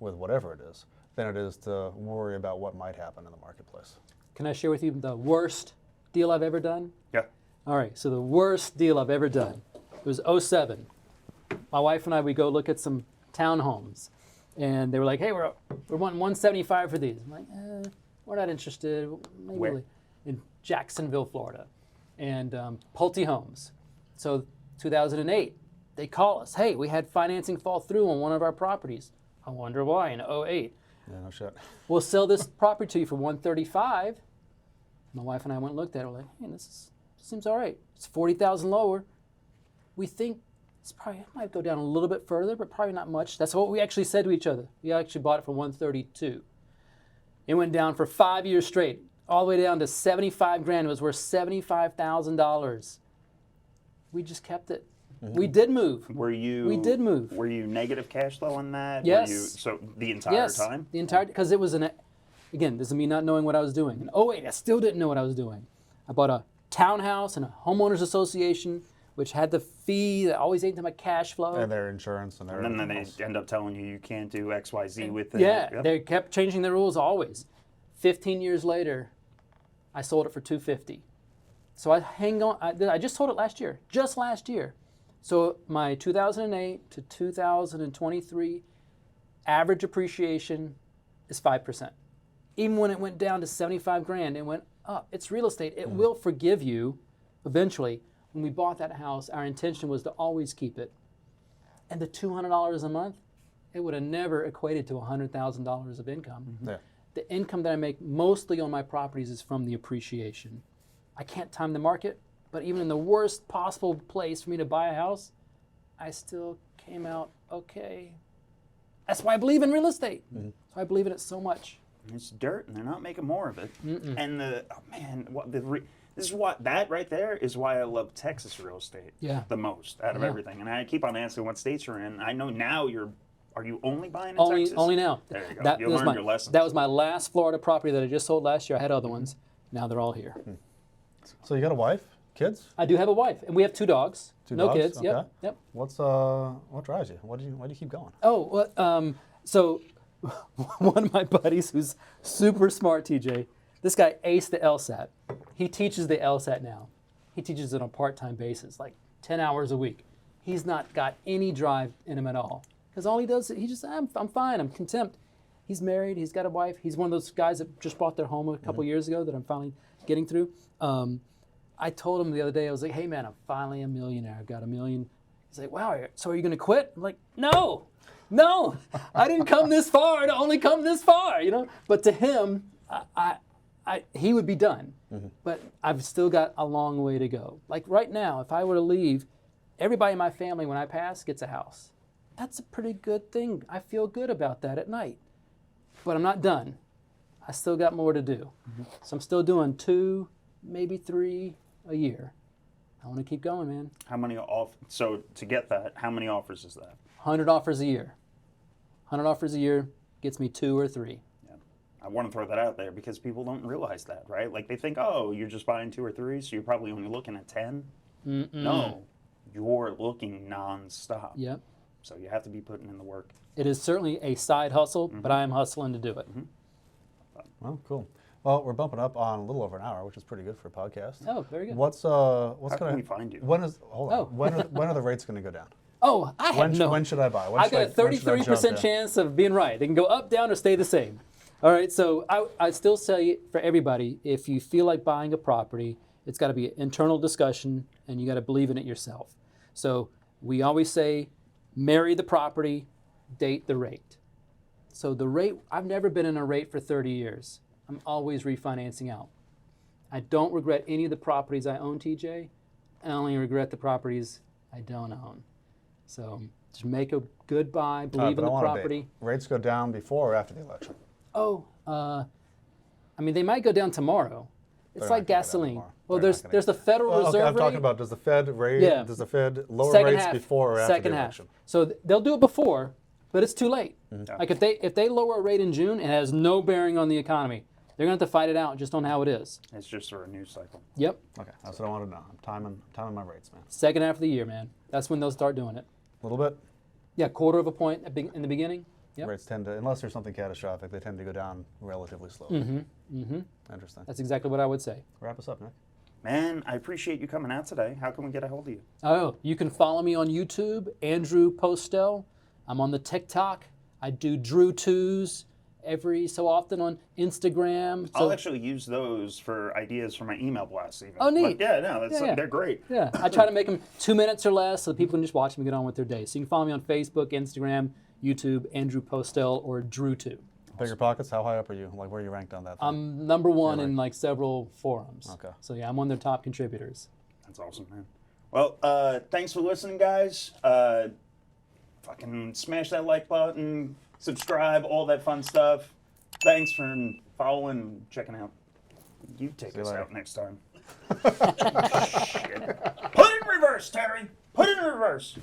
with whatever it is than it is to worry about what might happen in the marketplace. Can I share with you the worst deal I've ever done? Yeah. All right, so the worst deal I've ever done. It was 2007. My wife and I, we go look at some townhomes. And they were like, hey, we're wanting 175 for these. I'm like, we're not interested. Maybe Where? in Jacksonville, Florida. And Pulte Homes. So 2008, they call us. Hey, we had financing fall through on one of our properties. I wonder why in 2008. Yeah, no shit. We'll sell this property to you for 135. My wife and I went and looked at it. We're like, hey, this seems all right. It's 40,000 lower. We think it might go down a little bit further, but probably not much. That's what we actually said to each other. We actually bought it for 132. It went down for 5 years straight, all the way down to 75 grand. It was worth $75,000. We just kept it. We did move. We did move. Were you negative cash flow on that? Yes. So the entire time? The entire, because it was again, this is me not knowing what I was doing. And I still didn't know what I was doing. I bought a townhouse and a homeowners association, which had the fee that always ate into my cash flow. And their insurance and their And then they end up telling you can't do X, Y, Z with it. Yeah, Yep. they kept changing the rules always. 15 years later, I sold it for $250. So I just sold it last year, just last year. So my 2008 to 2023 average appreciation is 5%. Even when it went down to 75 grand, it went up. It's real estate. It will forgive you eventually. When we bought that house, our intention was to always keep it. And the $200 a month, it would have never equated to $100,000 of income. Yeah. The income that I make mostly on my properties is from the appreciation. I can't time the market, but even in the worst possible place for me to buy a house, I still came out okay. That's why I believe in real estate. That's why I believe in it so much. It's dirt, and they're not making more of it. And that right there is why I love Texas real estate the most out of everything. And I keep on asking what states you're in. I know now are you only buying in Texas? Only now. There you go. You learned your lesson. That was my last Florida property that I just sold last year. I had other ones. Now they're all here. So you got a wife, kids? I do have a wife, and we have 2 dogs. No dogs? kids. Okay. Yep. What drives you? Why do you keep going? Oh, well, so one of my buddies who's super smart, TJ, this guy aced the LSAT. He teaches the LSAT now. He teaches it on a part-time basis, like 10 hours a week. He's not got any drive in him at all. Because all he does, he just, I'm fine, I'm content. He's married, he's got a wife. He's one of those guys that just bought their home a couple years ago that I'm finally getting through. I told him the other day, I was like, hey man, I'm finally a millionaire. I've got $1 million. He's like, wow, so are you gonna quit? I'm like, no, I didn't come this far to only come this far, But to him, he would be done. But I've still got a long way to go. Like right now, if I were to leave, everybody in my family, when I pass, gets a house. That's a pretty good thing. I feel good about that at night. but I'm not done. I still got more to do. So I'm still doing 2, maybe 3 a year. I want to keep going, man. How many So to get that, how many offers is that? 100 offers a year. 100 offers a year gets me 2 or 3. I want to throw that out there because people don't realize that, right? Like they think, oh, you're just buying 2 or 3, so you're probably only looking at 10. No, you're looking nonstop. Yep. So you have to be putting in the work. It is certainly a side hustle, but I am hustling to do it. Well, cool. Well, we're bumping up on a little over an hour, which is pretty good for a podcast. Oh, very good. What's How going can we find you? When is hold on? Oh. when are the rates going to go down? Oh, I have no. When should I buy? When I should got a when should I jump 33% in? chance of being right. They can go up, down, or stay the same. All right, so I still say for everybody, if you feel like buying a property, it's got to be an internal discussion, and you got to believe in it yourself. So we always say, marry the property, date the rate. So the rate, I've never been in a rate for 30 years. I'm always refinancing out. I don't regret any of the properties I own, TJ. I only regret the properties I don't own. So just make a good buy, believe But in I the want a date. property. Rates go down before or after the election? I mean, they might go down tomorrow. It's They're like not gonna go down gasoline. tomorrow. Well, They're not there's gonna the Federal Well, Reserve okay, I'm talking rate. about does the Fed raise? Yeah. Does the Fed lower Second rates half, before or after second the half. election? So they'll do it before, but it's too late. Yeah. Like if they lower a rate in June, it has no bearing on the economy. They're going to have to fight it out just on how it is. It's just a news cycle. Yep. Okay, that's what I want to know. I'm timing my rates, man. Second half of the year, man. That's when they'll start doing it. A little bit. Yeah, quarter of a point in the beginning. Yep. Rates tend to, unless there's something catastrophic, they tend to go down relatively slowly. Interesting. That's exactly what I would say. Wrap us up, Nick. Man, I appreciate you coming out today. How can we get a hold of you? Oh, you can follow me on YouTube, Andrew Postell. I'm on the TikTok. I do Drew Twos every so often on Instagram. I'll actually use those for ideas for my email blasts even. Oh, neat. Like, yeah, no, that's, Yeah. they're great. Yeah, I try to make them 2 minutes or less so that people can just watch them and get on with their day. So you can follow me on Facebook, Instagram, YouTube, Andrew Postell, or Drew2. Bigger pockets. How high up are you? Like where are you ranked on that? Thing? I'm number one Really? in like several forums. Okay. So yeah, I'm one of their top contributors. That's awesome, man. Well, thanks for listening, guys. Fucking smash that like button, subscribe, all that fun stuff. Thanks for following, checking out. You take See you us later. out next time. Shit. Put it in reverse, Terry. Put it in reverse.